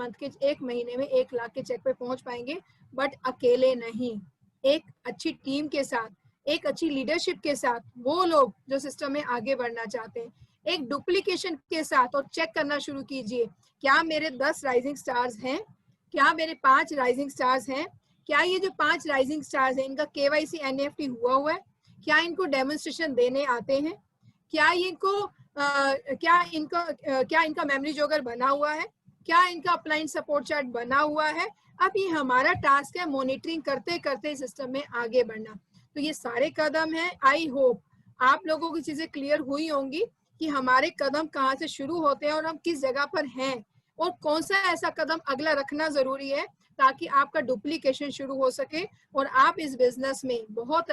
महीने में 1 लाख के चेक पे पहुंच पाएंगे। बट अकेले नहीं, एक अच्छी टीम के साथ, एक अच्छी लीडरशिप के साथ, वो लोग जो सिस्टम में आगे बढ़ना चाहते हैं, एक डुप्लीकेशन के साथ। और चेक करना शुरू कीजिए, क्या मेरे 10 राइजिंग स्टार्स हैं, क्या मेरे 5 राइजिंग स्टार्स हैं, क्या ये जो 5 राइजिंग स्टार्स हैं इनका KYC NEFT हुआ है, क्या इनको डेमोन्स्ट्रेशन देने आते हैं, क्या इनका मेमोरी जोगर बना हुआ है, क्या इनका अपलाइन सपोर्ट चार्ट बना हुआ है। अब ये हमारा टास्क है मॉनिटरिंग करते करते सिस्टम में आगे बढ़ना। तो ये सारे कदम हैं। आई होप आप लोगों की चीजें क्लियर हुई होंगी कि हमारे कदम कहाँ से शुरू होते हैं और हम किस जगह पर हैं और कौन सा ऐसा कदम अगला रखना जरूरी है ताकि आपका डुप्लीकेशन शुरू हो सके और आप इस बिजनेस में बहुत